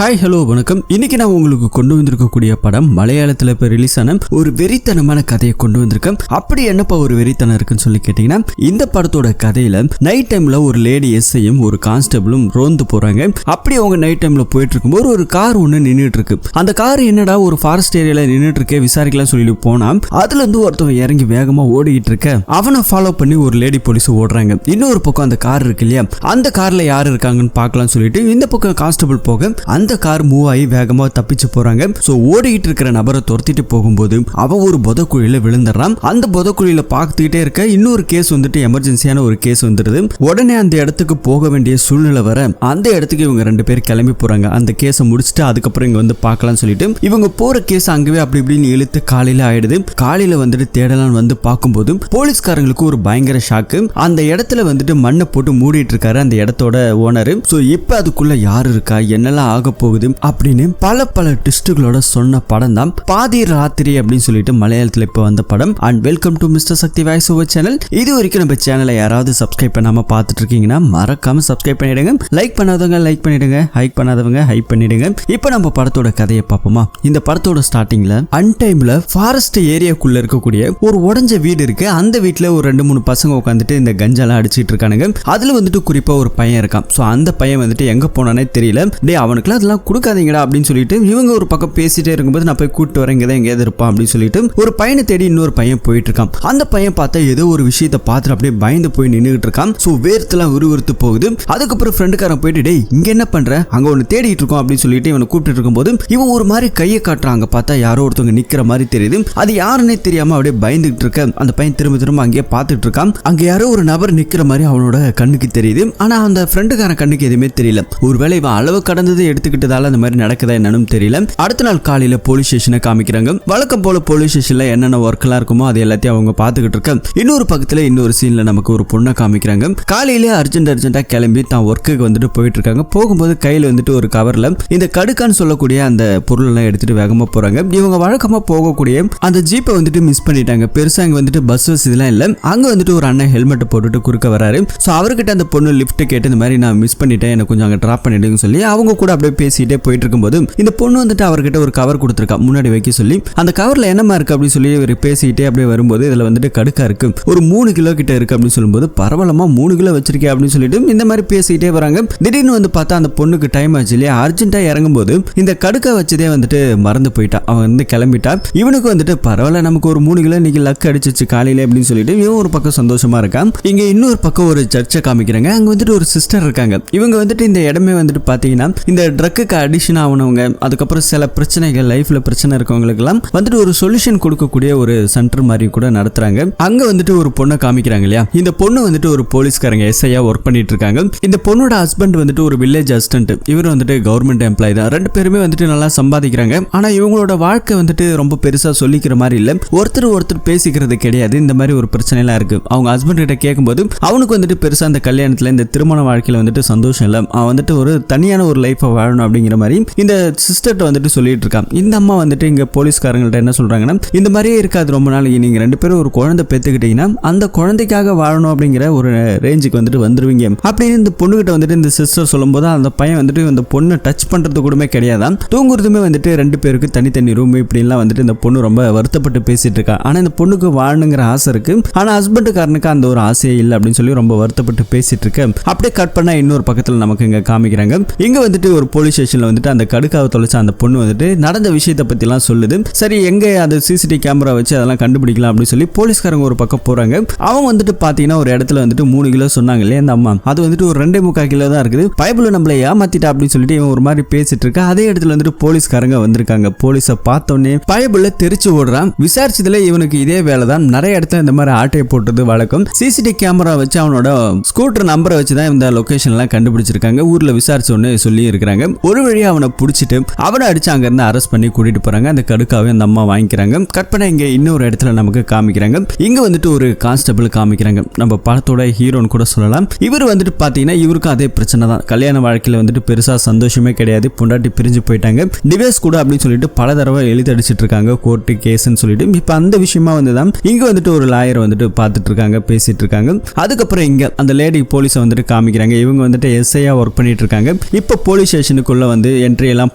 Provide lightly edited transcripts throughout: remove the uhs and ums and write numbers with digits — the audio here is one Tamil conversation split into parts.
ஹாய் ஹலோ வணக்கம். இன்னைக்கு நான் உங்களுக்கு கொண்டு வந்திருக்கக்கூடிய படம் மலையாளத்துல இப்ப ரிலீஸ் ஆன ஒரு வெறித்தனமான கதையை கொண்டு வந்திருக்கேன். அப்படி என்னப்பா ஒரு வெறித்தனம் இருக்குன்னு சொல்லி கேட்டீங்கன்னா, இந்த படத்தோட கதையில நைட் டைம்ல ஒரு லேடி எஸ்ஐயும் ஒரு கான்ஸ்டபிளும் ரோந்து போறாங்க. அப்படி அவங்க நைட் டைம்ல போயிட்டு இருக்கும்போது ஒரு கார் ஒண்ணு நின்றுட்டு இருக்கு. அந்த கார் என்னடா ஒரு ஃபாரஸ்ட் ஏரியால நின்றுட்டு இருக்கு விசாரிக்கலாம் சொல்லிட்டு போனா அதுல இருந்து ஒருத்தவன் இறங்கி வேகமா ஓடிக்கிட்டு இருக்க அவனை ஃபாலோ பண்ணி ஒரு லேடி போலீஸ் ஓடுறாங்க. இன்னொரு பக்கம் அந்த கார் இருக்கு இல்லையா, அந்த கார்ல யாரு இருக்காங்கன்னு பாக்கலாம் சொல்லிட்டு இந்த பக்கம் கான்ஸ்டபிள் போக அந்த கார் மூவ் ஆகி வேகமா தப்பிச்சு போறாங்க. சோ ஓடிக்கிட்டு இருக்கிற நபரை துரத்திட்டு போகும்போது அவன் ஒரு புதக்குழியில விழுந்துறான். அந்த புதக்குழியில பார்த்துக்கிட்டே இருக்க இன்னொரு கேஸ் வந்துட்டு எமர்ஜென்சியான ஒரு கேஸ் வந்துடுது. உடனே அந்த இடத்துக்கு போக வேண்டிய சூழ்நிலை வர அந்த இடத்துக்கு இவங்க ரெண்டு பேர் கிளம்பி போறாங்க. அந்த கேஸை முடிச்சுட்டு அதுக்கப்புறம் இங்க வந்து பார்க்கலாம் சொல்லிட்டு இவங்க போற கேஸ் அங்கவே அப்படி இப்படின்னு இழுத்து காலையில ஆயிடுது. காலையில வந்துட்டு தேடலாம் வந்து பார்க்கும்போது போலீஸ்காரங்களுக்கு ஒரு பயங்கர ஷாக்கு. அந்த இடத்துல வந்துட்டு மண்ணை போட்டு மூடிட்டு இருக்காரு அந்த இடத்தோட ஓனர். சோ இப்ப அதுக்குள்ள யாரு இருக்கா என்னெல்லாம் ஆக போகுது அப்படின்னு பல ட்விஸ்டுகளோட சொன்ன படம் தான் பாதி ராத்திரி அப்படின்னு சொல்லிட்டு மலையாளத்துல இப்ப வந்த படம். And welcome to mister Sakthi voice over channel. இது வரைக்கும் நம்ம சேனலை யாராவது சப்ஸ்கிரைப் பண்ணாம பார்த்துட்டு இருக்கீங்கன்னா மறக்காம சப்ஸ்கிரைப் பண்ணிடுங்க. லைக் பண்ணாதவங்க லைக் பண்ணிடுங்க, ஹைக் பண்ணாதவங்க ஹைக் பண்ணிடுங்க. இப்ப நம்ம படத்தோட கதையை பார்ப்போமா. இந்த படத்தோட ஸ்டார்டிங்ல அன்டைம்ல ஃபாரஸ்ட் ஏரியாக்குள்ள இருக்கக்கூடிய ஒரு உடஞ்ச வீடு இருக்கு. அந்த வீட்டுல ஒரு 2-3 பசங்க உட்காந்துட்டு இந்த கஞ்செல்லாம் அடிச்சிட்டு இருக்கானுங்க. அதுல வந்துட்டு குறிப்பா ஒரு பையன் இருக்கான். சோ அந்த பையன் வந்துட்டு எங்க போனானே தெரியல. டே அவனுக்கு அதெல்லாம் கொடுக்காதீங்கடா அப்படின்னு சொல்லிட்டு இவங்க ஒரு பக்கம் பேசிட்டே இருக்கும்போது நான் போய் கூட்டு வரேன், இங்கதான் எங்கேயாவது இருப்பான் அப்படின்னு சொல்லிட்டு ஒரு பையனை தேடி இன்னொரு பையன் போயிட்டு இருக்கான். அந்த பையன் பார்த்தா ஏதோ ஒரு விஷயத்தை பார்த்துட்டு அப்படியே பயந்து போய் நின்றுட்டு இருக்கான். சோ வேர்த்தெல்லாம் உருவறுத்து போகுது. அதுக்கப்புறம் ஃப்ரெண்டுக்காரன் போயிட்டு டேய் இங்க என்ன பண்ற, அங்க ஒன்னு தேடிட்டு இருக்கோம் அப்படின்னு சொல்லிட்டு இவனை கூப்பிட்டு இருக்கும்போது இவன் ஒரு மாதிரி கையை காட்டுறாங்க. பார்த்தா யாரோ ஒருத்தவங்க நிக்கிற மாதிரி தெரியுது. அது யாருன்னே தெரியாம அப்படியே பயந்துகிட்டு இருக்க அந்த பையன் திரும்ப அங்கேயே பார்த்துட்டு இருக்கான். அங்க யாரோ ஒரு நபர் நிக்கிற மாதிரி அவனோட கண்ணுக்கு தெரியுது. ஆனா அந்த ஃப்ரெண்டுக்காரன் கண்ணுக்கு எதுவுமே தெரியல. ஒருவேளை இவன் அளவு கடந்ததை எடுத்துக்கிட்டதால அந்த மாதிரி நடக்குதா என்னன்னு தெரியல. அடுத்த நாள் காலையில போலீஸ் ஸ்டேஷனை காமிக்கிறாங்க. வழக்கம் போல போலீஸ் ஸ்டேஷன்ல என்னென்ன ஒர்க் எல்லாம் இருக்குமோ அது எல்லாத்தையும் அவங்க பாத்துக்கிட்டு இருக்க இன்னொரு பக்கத்துல இன்னொரு சீன்ல நமக்கு ஒரு பொண்ணை காமிக்கிறாங்க. காலையில அர்ஜென்டா கிளம்பி தான் ஒர்க்குக்கு வந்துட்டு போயிட்டு இருக்காங்க. போகும்போது கையில வந்துட்டு ஒரு கவர்ல இந்த கடுக்கான்னு சொல்லக்கூடிய அந்த பொருள் எல்லாம் எடுத்துட்டு வேகமா போறாங்க. இவங்க வழக்கமா போகக்கூடிய அந்த ஜீப்பை வந்துட்டு மிஸ் பண்ணிட்டாங்க. பெருசா அங்க வந்துட்டு பஸ் வசதிலாம் இல்ல. அங்க வந்துட்டு ஒரு அண்ணன் ஹெல்மெட் போட்டுட்டு குறுக்க வராரு. சோ அவர்கிட்ட அந்த பொண்ணு லிஃப்ட் கேட்டு இந்த மாதிரி நான் மிஸ் பண்ணிட்டேன், எனக்கு கொஞ்சம் அங்க டிராப் பண்ணிடுங்க சொல்லி அவங்க கூட அப்படியே பேசிட்டே போயிட்டு இருக்கும்போது இந்த பொண்ணு வந்துட்டு அவர்கிட்ட ஒரு கவர் கொடுத்துருக்கா முன்னாடி வைக்க சொல்லி. அந்த கவர்ல என்னமா இருக்கு அப்படின்னு சொல்லி இவர் பேசிட்டே அப்படியே வரும்போது இதுல வந்துட்டு கடுக்கா இருக்கு, ஒரு 3 கிலோ கிட்ட இருக்கு அப்படின்னு சொல்லும்போது பரவாயில்லமா 3 கிலோ வச்சிருக்கேன் அப்படின்னு சொல்லிட்டு இந்த மாதிரி பேசிட்டே வராங்க. திடீர்னு வந்து பார்த்தா அந்த பொண்ணுக்கு டைம் ஆச்சு இல்லையா, அர்ஜென்ட்டா இறங்கும் போது இந்த கடுக்கா வச்சதே வந்துட்டு மறந்து போயிட்டா. அவன் வந்து கிளம்பிட்டா. இவனுக்கு வந்துட்டு பரவாயில்ல நமக்கு ஒரு 3 கிலோ இன்னைக்கு லக் அடிச்சிச்சு காலையில அப்படின்னு சொல்லிட்டு இவன் ஒரு பக்கம் சந்தோஷமா இருக்கான். இங்க இன்னொரு பக்கம் ஒரு சர்ச்சை காமிக்கிறாங்க. அங்க வந்துட்டு ஒரு சிஸ்டர் இருக்காங்க. இவங்க வந்துட்டு இந்த இடமே வந்துட்டு பாத்தீங்கன்னா இந்த ட்ரக்குக்கு அடிஷன் ஆனவங்க, அதுக்கப்புறம் சில பிரச்சனைகள் லைஃப்ல பிரச்சனை இருக்கவங்களுக்கு எல்லாம் வந்துட்டு ஒரு சொல்யூஷன் கொடுக்கக்கூடிய ஒரு சென்டர் மாதிரி கூட நடத்துறாங்க. அங்க வந்துட்டு ஒரு பொண்ணை காமிக்கிறாங்க இல்லையா. இந்த பொண்ணு வந்துட்டு ஒரு போலீஸ்காரங்க எஸ்ஐயா ஒர்க் பண்ணிட்டு இருக்காங்க. இந்த பொண்ணோட ஹஸ்பண்ட் வந்துட்டு ஒரு வில்லேஜ் அசிஸ்டன்ட். இவர் வந்துட்டு கவர்மெண்ட் எம்ப்ளாய் தான். ரெண்டு பேருமே வந்துட்டு நல்லா சம்பாதிக்கிறாங்க. ஆனா இவங்களோட வாழ்க்கை வந்துட்டு ரொம்ப பெருசா சொல்லிக்கிற மாதிரி இல்ல. ஒருத்தர் பேசிக்கிறது கிடையாது. இந்த மாதிரி ஒரு பிரச்சனை எல்லாம் இருக்கு. அவங்க ஹஸ்பண்ட் கிட்ட கேட்கும்போது அவனுக்கு வந்துட்டு பெருசா அந்த கல்யாணத்துல இந்த திருமண வாழ்க்கையில வந்துட்டு சந்தோஷம் இல்ல. அவன் வந்துட்டு ஒரு தனியான ஒரு லைஃபை வாழணும் அப்படிங்கிற மாதிரி இந்த சிஸ்டர்ட்ட வந்துட்டு சொல்லிட்டு இருக்கான். இந்த அம்மா வந்துட்டு இங்க போலீஸ்காரங்கள்ட்ட என்ன சொல்றாங்கன்னா, இந்த மாதிரியே இருக்காது ரொம்ப நாளைக்கு, நீங்க 2 பேரும் ஒரு குழந்தை பெத்துக்கிட்டீங்கன்னா அந்த குழந்தைக்காக வாழணும் அப்படிங்கிற ஒரு ரேஞ்சுக்கு வந்துட்டு வந்துருவீங்க அப்படின்னு இந்த பொண்ணுகிட்ட வந்துட்டு இந்த சிஸ்டர் சொல்லும்போது அந்த பையன் வந்துட்டு இந்த பொண்ணை டச் பண்றது கூடமே கிடையாதான். தூங்குறதுமே வந்துட்டு 2 பேருக்கு தனித்தனி ரூம் இப்படிலாம் வந்துட்டு இந்த பொண்ணு ரொம்ப வருத்தப்பட்டு பேசிட்டு இருக்கா. ஆனா இந்த பொண்ணுக்கு வாழணுங்கிற ஆசை இருக்கு. ஆனா ஹஸ்பண்டுக்காரனுக்கு அந்த ஒரு ஆசையே இல்லை அப்படின்னு சொல்லி ரொம்ப வருத்தப்பட்டு பேசிட்டு இருக்கு. அப்படியே கட் பண்ணா இன்னொரு பக்கத்துல நமக்கு இங்க காமிக்கிறாங்க. இங்க வந்துட்டு ஒரு போலீஸ் ஸ்டேஷன்ல வந்துட்டு அந்த கடுக்காவை தொலைச்ச அந்த பொண்ணு வந்துட்டு நடந்த விஷயத்தை பத்தி எல்லாம் சொல்லுது. சரி எங்க அது சிசிடிவி கேமரா வச்சு அதெல்லாம் கண்டுபிடிக்கலாம் அப்படின்னு சொல்லி போலீஸ்காரங்க ஒரு பக்கம் போறாங்க. அவங்க வந்துட்டு பாத்தீங்கன்னா ஒரு இடத்துல வந்துட்டு 3 கிலோ சொன்னாங்க இல்லையா அந்த அம்மா, அது வந்துட்டு ஒரு 2.25 கிலோ தான் இருக்குது. பைபிள் நம்மள ஏமாத்திட்டா அப்படின்னு சொல்லிட்டு இவன் ஒரு மாதிரி பேசிட்டு இருக்கா. அதே இடத்துல வந்துட்டு போலீஸ்காரங்க வந்திருக்காங்க. போலீஸை பார்த்தோன்னே பைபிள்ல தெரிச்சு ஓடுறான். விசாரிச்சதுல இவனுக்கு இதே வேலை தான். நிறைய இடத்துல இந்த மாதிரி ஆட்டையை போட்டது வழக்கம். சிசிடிவி கேமரா வச்சு அவனோட ஸ்கூட்டர் நம்பரை வச்சுதான் இந்த லொகேஷன் எல்லாம் கண்டுபிடிச்சிருக்காங்க. ஊர்ல விசாரிச்ச ஒன்னு சொல்லி இருக்காங்க. ஒரு வழியா அவனை பிடிச்சிட்டு அவனை அடிச்சு அங்க இருந்து அரெஸ்ட் பண்ணி கூட்டிட்டு போறாங்க. அந்த கடுக்காவை அந்த அம்மா வாங்கிக்கிறாங்க. கட் பண்ண இங்க இன்னொரு இடத்துல நமக்கு காமிக்கிறாங்க. இங்க வந்துட்டு ஒரு கான்ஸ்டபிள் காமிக்கிறாங்க. நம்ம படத்தோட ஹீரோன்னு கூட சொல்லலாம். இவர் வந்துட்டு பாத்தீங்கன்னா இவருக்கும் அதே பிரச்சனை தான். கல்யாண வாழ்க்கையில வந்துட்டு பெருசா சந்தோஷமே கிடையாது. பொண்டாட்டி பிரிஞ்சு போயிட்டாங்க. டிவோர்ஸ் கூட அப்படின்னு சொல்லிட்டு பல தடவை எழுதி அடிச்சிட்டு இருக்காங்க கோர்ட்டு கேஸ்ன்னு சொல்லிட்டு. இப்ப அந்த விஷயமா வந்துதான் இங்க வந்துட்டு ஒரு லாயர் வந்துட்டு பாத்துட்டு இருக்காங்க, பேசிட்டு இருக்காங்க. அதுக்கப்புறம் இங்க அந்த லேடி போலீஸை வந்துட்டு காமிக்கிறாங்க. இவங்க வந்துட்டு எஸ்ஐயா ஒர்க் பண்ணிட்டு இருக்காங்க. இப்ப போலீஸ் ஸ்டேஷனுக்கு வீட்டுக்குள்ள வந்து என்ட்ரி எல்லாம்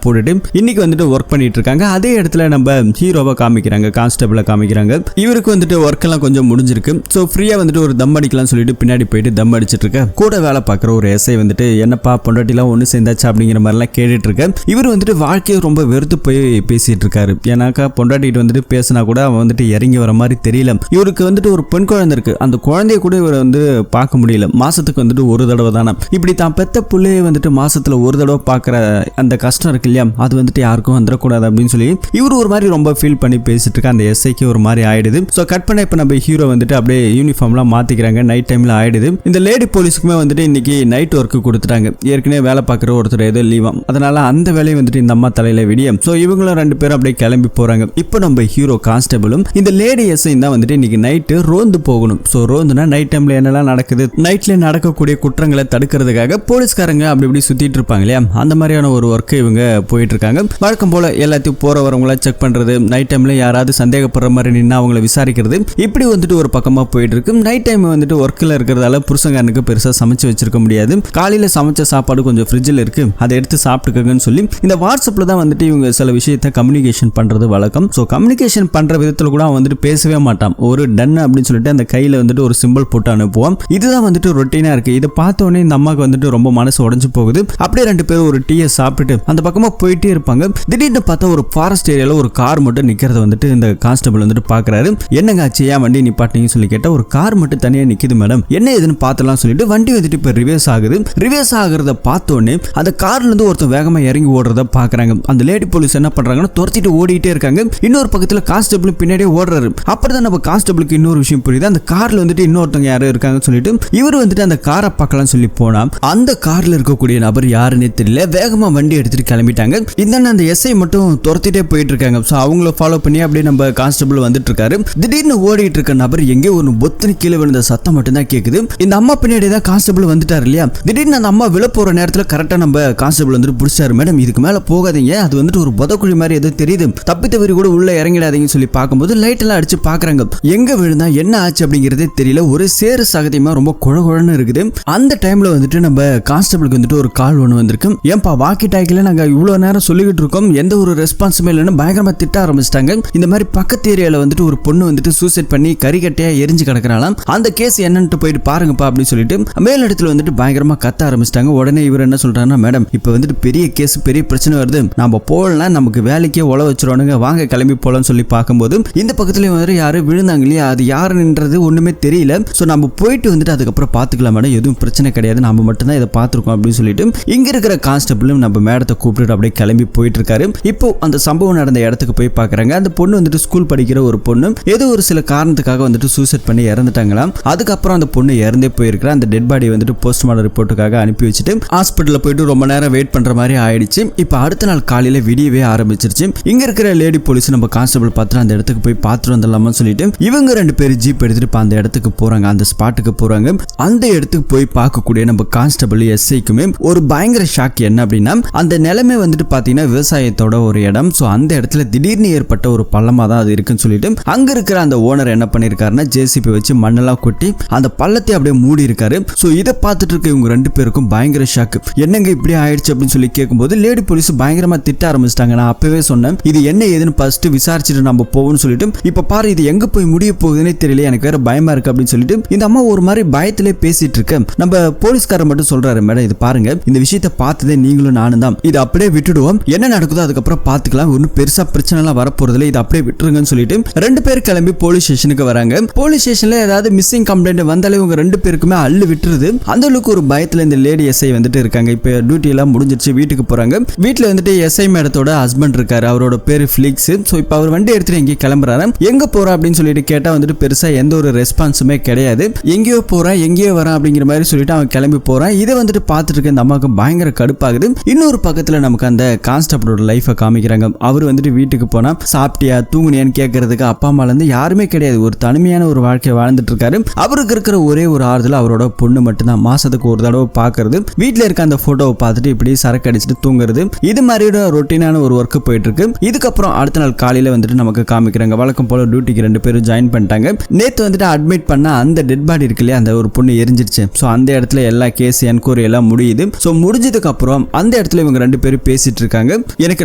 போட்டுட்டு இன்னைக்கு வந்துட்டு ஒர்க் பண்ணிட்டு இருக்காங்க. அதே இடத்துல நம்ம ஹீரோவை காமிக்கிறாங்க, கான்ஸ்டபிளை காமிக்கிறாங்க. இவருக்கு வந்துட்டு ஒர்க் எல்லாம் கொஞ்சம் முடிஞ்சிருக்கு. ஸோ ஃப்ரீயா வந்துட்டு ஒரு தம் அடிக்கலாம் சொல்லிட்டு பின்னாடி போயிட்டு தம் அடிச்சிட்டு இருக்க கூட வேலை பார்க்குற ஒரு எஸ்ஐ வந்துட்டு என்னப்பா பொண்டாட்டிலாம் ஒன்று சேர்ந்தாச்சு அப்படிங்கிற மாதிரிலாம் கேட்டுட்டு இருக்க. இவர் வந்துட்டு வாழ்க்கையை ரொம்ப வெறுத்து போய் பேசிட்டு இருக்காரு. ஏன்னாக்கா பொண்டாட்டிட்டு வந்துட்டு பேசினா கூட அவன் வந்துட்டு இறங்கி வர மாதிரி தெரியல. இவருக்கு வந்துட்டு ஒரு பெண் குழந்தை இருக்கு. அந்த குழந்தைய கூட இவர் வந்து பார்க்க முடியல. மாசத்துக்கு வந்துட்டு ஒரு தடவை தானே. இப்படி தான் பெத்த புள்ளையை வந்துட்டு மாசத்துல ஒரு தடவை பார்க்குற அந்த கஷ்டம் இருக்கு இல்லையா, அது வந்துட்டு யாருக்கும் வந்துடக்கூடாது அப்படின்னு சொல்லி இவர் ஒரு மாதிரி ரொம்ப ஃபீல் பண்ணி பேசிட்டு இருக்க. அந்த எஸ்ஐக்கு ஒரு மாதிரி ஆயிடுது. ஸோ கட் பண்ண இப்போ நம்ம ஹீரோ வந்துட்டு அப்படியே யூனிஃபார்ம்லாம் மாத்திக்கிறாங்க. நைட் டைம்ல ஆயிடுது. இந்த லேடி போலீஸுக்குமே வந்துட்டு இன்னைக்கு நைட் ஒர்க்கு கொடுத்துட்டாங்க. ஏற்கனவே வேலை பார்க்குற ஒருத்தர் ஏதோ லீவாம். அதனால அந்த வேலையை வந்துட்டு இந்த அம்மா தலையில விடியும். ஸோ இவங்களும் 2 பேரும் அப்படியே கிளம்பி போறாங்க. இப்போ நம்ம ஹீரோ கான்ஸ்டபிளும் இந்த லேடி எஸ்ஐ தான் வந்துட்டு இன்னைக்கு நைட்டு ரோந்து போகணும். ஸோ ரோந்துனா நைட் டைம்ல என்னெல்லாம் நடக்குது, நைட்ல நடக்கக்கூடிய குற்றங்களை தடுக்கிறதுக்காக போலீஸ்காரங்க அப்படி இப்படி சுத்திட்டு இருப்பாங்க இல்லையா, அந்த மாதிரியான ஒரு ஒர்க்கு இவங்க போயிட்டு இருக்காங்க. வழக்கம் போல எல்லாத்தையும் போற வரவங்கள செக் பண்றது, நைட் டைம்ல யாராவது சந்தேகப்படுற மாதிரி நின்று அவங்கள விசாரிக்கிறது, இப்படி வந்துட்டு ஒரு பக்கமா போயிட்டு இருக்கு. நைட் டைம் வந்துட்டு ஒர்க்கில் இருக்கிறதால புருஷங்காரனுக்கு பெருசா சமைச்சு வச்சிருக்க முடியாது. காலையில சமைச்ச சாப்பாடு கொஞ்சம் ஃப்ரிட்ஜில் இருக்கு, அதை எடுத்து சாப்பிட்டுக்கங்கன்னு சொல்லி இந்த வாட்ஸ்அப்ல தான் வந்துட்டு இவங்க சில விஷயத்தை கம்யூனிகேஷன் பண்றது வழக்கம். ஸோ கம்யூனிகேஷன் பண்ற விதத்தில் கூட அவன் வந்துட்டு பேசவே மாட்டான். ஒரு டன் அப்படின்னு சொல்லிட்டு அந்த கையில வந்துட்டு ஒரு சிம்பிள் போட்டு அனுப்புவான். இதுதான் வந்துட்டு ரொட்டீனா இருக்கு. இதை பார்த்த உடனே இந்த அம்மாவுக்கு வந்துட்டு ரொம்ப மனசு உடைஞ்சு போகுது. அப்படியே 2 பேரும் ஒரு டீயை சாப்பிட்டுட்டு அந்த பக்கமா போயிட்டே இருப்பாங்க. திடீர்னு பார்த்தா ஒரு ஃபாரஸ்ட் ஏரியால ஒரு கார் மட்டும் நிக்கிறத வந்துட்டு இந்த கான்ஸ்டபிள் வந்துட்டு பாக்குறாரு. என்னங்க ஆச்சு, ஏன் வண்டி நிப்பாட்டிங்கன்னு சொல்லி கேட்டா ஒரு கார் மட்டும் தனியா நிக்குது மேடம், என்ன ஏதுன்னு பார்த்தலாம் சொல்லிட்டு வண்டி வந்துட்டு இப்ப ரிவர்ஸ் ஆகுது. ரிவர்ஸ் ஆகுறத பார்த்த உடனே அந்த கார்ல இருந்து ஒருத்தர் வேகமா இறங்கி ஓடுறத பாக்குறாங்க. அந்த லேடி போலீஸ் என்ன பண்றாங்கன்னா துரத்திட்டு ஓடிட்டே இருக்காங்க. இன்னொரு பக்கத்துல கான்ஸ்டபிள் பின்னாடியே ஓடுறாரு. அப்பதான் நம்ம கான்ஸ்டபிளுக்கு இன்னொரு விஷயம் புரியுது. அந்த கார்ல வந்துட்டு இன்னொருத்தவங்க யாரும் இருக்காங்கன்னு சொல்லிட்டு இவர் வந்துட்டு அந்த காரை பார்க்கலாம் சொல்லி போனா அந்த கார்ல இருக்கக்கூடிய நபர் யாருன்னே தெரியல. வேகமா வண்டி எடுத்துட்டு கிளம்பிட்டாங்க. இந்த அந்த எஸ்ஐ மட்டும் துரத்திட்டே போயிட்டு இருக்காங்க. ஸோ அவங்கள ஃபாலோ பண்ணி அப்படியே நம்ம கான்ஸ்டபிள் வந்துட்டு இருக்காரு. திடீர்னு ஓடிட்டு இருக்க நபர் எங்கே ஒரு பொத்தனி கீழே விழுந்த சத்தம் மட்டும் தான் கேக்குது. இந்த அம்மா பின்னாடி தான் கான்ஸ்டபிள் வந்துட்டாரு இல்லையா. திடீர்னு அந்த அம்மா விழ போற நேரத்துல கரெக்டா நம்ம கான்ஸ்டபிள் வந்துட்டு பிடிச்சாரு. மேடம் இதுக்கு மேல போகாதீங்க, அது வந்துட்டு ஒரு புதக்குழி மாதிரி ஏதோ தெரியுது, தப்பி தவறி கூட உள்ள இறங்கிடாதீங்கன்னு சொல்லி பார்க்கும்போது லைட் எல்லாம் அடிச்சு பாக்குறாங்க. எங்க விழுந்தா என்ன ஆச்சு அப்படிங்கறதே தெரியல. ஒரு சேறு சகதியமா ரொம்ப குழகுழன்னு இருக்குது. அந்த டைம்ல வந்துட்டு நம்ம கான்ஸ்டபிளுக்கு வந்துட்டு ஒரு கால் ஒன்று வந்திருக்கு. ஏன்பா வாக்கி டாக்கில நாங்க இவ்வளவு நேரம் சொல்லிக்கிட்டு இருக்கோம், எந்த ஒரு ரெஸ்பான்ஸுமே இல்லைன்னு பயங்கரமா திட்ட ஆரம்பிச்சிட்டாங்க. இந்த மாதிரி பக்கத்து ஏரியால வந்துட்டு ஒரு பொண்ணு வந்துட்டு சூசைட் பண்ணி கறிக்கட்டையா எரிஞ்சு கிடக்குறாளாம். அந்த கேஸ் என்னன்னு போயிட்டு பாருங்கப்பா அப்படின்னு சொல்லிட்டு மேலிடத்துல வந்துட்டு பயங்கரமா கத்த ஆரம்பிச்சிட்டாங்க. உடனே இவர் என்ன சொல்றாருன்னா, மேடம் இப்ப வந்துட்டு பெரிய கேஸ் பெரிய பிரச்சனை வருது, நம்ம போகலாம், நமக்கு வேலைக்கே உழ வச்சிருவானுங்க, வாங்க கிளம்பி போலாம்னு சொல்லி பார்க்கும்போது இந்த பக்கத்துல வந்து யாரும் விழுந்தாங்க இல்லையா, அது யாருன்றது ஒண்ணுமே தெரியல. சோ நம்ம போயிட்டு வந்துட்டு அதுக்கப்புறம் பாத்துக்கலாம் மேடம், எதுவும் பிரச்சனை கிடையாது, நம்ம மட்டும் தான் இதை பார்த்துருக்கோம் அப்படின்னு சொல்லிட்டு இங்க இருக்கிற கான்ஸ்டபிளும் நம்ம மேடத்தை கூப்பிட்டு அப்படியே கிளம்பி போயிட்டு இருக்காரு. இப்போ அந்த சம்பவம் நடந்த இடத்துக்கு போய் பாக்குறாங்க. அந்த பொண்ணு வந்துட்டு ஸ்கூல் படிக்கிற ஒரு பொண்ணு ஏதோ ஒரு சில காரணத்துக்காக வந்துட்டு சூசைட் பண்ணி இறந்துட்டாங்களாம். அதுக்கப்புறம் அந்த பொண்ணு இறந்தே போயிருக்கிற. அந்த டெட் பாடி வந்துட்டு போஸ்ட்மார்ட்டம் ரிப்போர்ட்டுக்காக அனுப்பி வச்சுட்டு ஹாஸ்பிட்டல்ல போயிட்டு ரொம்ப நேரம் வெயிட் பண்ற மாதிரி ஆயிடுச்சு. இப்போ அடுத்த நாள் காலையில விடியவே ஆரம்பிச்சிருச்சு. இங்க இருக்கிற லேடி போலீஸ் நம்ம கான்ஸ்டபிள் பார்த்து அந்த இடத்துக்கு போய் பார்த்துட்டு வந்துடலாமா சொல்லிட்டு இவங்க 2 பேரும் ஜீப் எடுத்துட்டு அந்த இடத்துக்கு போறாங்க, அந்த ஸ்பாட்டுக்கு போறாங்க. அந்த இடத்துக்கு போய் பார்க்கக்கூடிய நம்ம கான்ஸ்டபிள் எஸ்ஐக்குமே ஒரு பயங்கர ஷாக். என்ன அப்படின்னா அந்த நிலைமை வந்துட்டு பாத்தீங்கன்னா விவசாயத்தோட ஒரு இடம். ஸோ அந்த இடத்துல திடீர்னு ஏற்பட்ட ஒரு பள்ளமா தான் அது இருக்குன்னு சொல்லிட்டு அங்க இருக்கிற அந்த ஓனர் என்ன பண்ணிருக்காருன்னா ஜேசிபி வச்சு மண்ணெல்லாம் கொட்டி அந்த பள்ளத்தை அப்படியே மூடி இருக்காரு. ஸோ இதை பார்த்துட்டு இருக்க இவங்க 2 பேருக்கும் பயங்கர ஷாக். என்னங்க இப்படி ஆயிடுச்சு அப்படின்னு சொல்லி கேட்கும்போது லேடி போலீஸ் பயங்கரமா திட்ட ஆரம்பிச்சிட்டாங்க. நான் அப்பவே சொன்னேன் இது என்ன ஏதுன்னு ஃபர்ஸ்ட் விசாரிச்சுட்டு நம்ம போவோம்னு சொல்லிட்டு இப்ப பாரு இது எங்க போய் முடிய போகுதுன்னே தெரியல, எனக்கு வேற பயமா இருக்கு அப்படின்னு சொல்லிட்டு இந்த அம்மா ஒரு மாதிரி பயத்திலே பேசிட்டு இருக்க. நம்ம போலீஸ்காரர் மட்டும் சொல்றாரு, மேடம் இது பாருங்க, இந்த விஷயத்தை பார்த்ததே நீங்களும் நானும் தான், இது அப்படியே விட்டுடுவோம், என்ன நடக்குதோ அதுக்கப்புறம் பார்த்துக்கலாம், ஒன்னும் பெருசா பிரச்சனை எல்லாம் வரப்போறதுல, இது அப்படியே விட்டுருங்கன்னு சொல்லிட்டு 2 பேர் கிளம்பி போலீஸ் ஸ்டேஷனுக்கு வராங்க. போலீஸ் ஸ்டேஷன்ல ஏதாவது மிஸ்ஸிங் கம்ப்ளைண்ட் வந்தாலே இவங்க 2 பேருக்குமே அள்ளு விட்டுருது. அந்த அளவுக்கு ஒரு பயத்துல இந்த லேடி எஸ்ஐ வந்துட்டு இருக்காங்க. இப்ப டியூட்டி எல்லாம் முடிஞ்சிருச்சு, வீட்டுக்கு போறாங்க. வீட்டுல வந்துட்டு எஸ்ஐ மேடத்தோட ஹஸ்பண்ட் இருக்காரு, அவரோட பேரு பிளிக்ஸ். சோ இப்ப அவர் வண்டி எடுத்துட்டு எங்கேயும் கிளம்புறாரு. எங்க போறா அப்படின்னு சொல்லிட்டு கேட்டா வந்துட்டு பெருசா எந்த ஒரு ரெஸ்பான்ஸுமே கிடையாது. எங்கேயோ போறான் எங்கேயோ வரான் அப்படிங்கிற மாதிரி சொல்லிட்டு அவன் கிளம்பி போறான். இதை வந்துட்டு பார்த்துட்டு இருக்க இந்த அம்மாவுக்கு பயங்கர கடுப்பாகுது. இன்னொரு பக்கத்துல நமக்கு அந்த கான்ஸ்டபிளோட லைஃபை காமிக்கிறாங்க. அவர் வந்துட்டு வீட்டுக்கு போனா சாப்பிட்டியா தூங்குனியான்னு கேட்கறதுக்கு அப்பா அம்மால இருந்து யாருமே கிடையாது. ஒரு தனிமையான ஒரு வாழ்க்கையை வாழ்ந்துட்டு இருக்காரு. அவருக்கு இருக்கிற ஒரே ஒரு ஆறுதல் அவரோட பொண்ணு மட்டும்தான். மாசத்துக்கு ஒரு தடவை பாக்குறது, வீட்டுல இருக்க அந்த போட்டோவை பார்த்துட்டு இப்படி சரக்கு அடிச்சுட்டு தூங்குறது, இது மாதிரியோட ரொட்டீனான ஒரு ஒர்க் போயிட்டு இருக்கு. இதுக்கப்புறம் அடுத்த நாள் காலையில வந்துட்டு நமக்கு காமிக்கிறாங்க. வழக்கம் போல டியூட்டிக்கு 2 பேரும் ஜாயின் பண்ணிட்டாங்க. நேத்து வந்துட்டு அட்மிட் பண்ண அந்த டெட் பாடி இருக்கு இல்லையா, அந்த ஒரு பொண்ணு எரிஞ்சிருச்சு. ஸோ அந்த இடத்துல எல்லா கேஸ் என்கொயரி எல்லாம் முடியுது. ஸோ முடிஞ்சதுக்கு அப்புறம் அந்த இடத்துல இவங்க ரெண்டு பேரும் பேசிட்டு இருக்காங்க. எனக்கு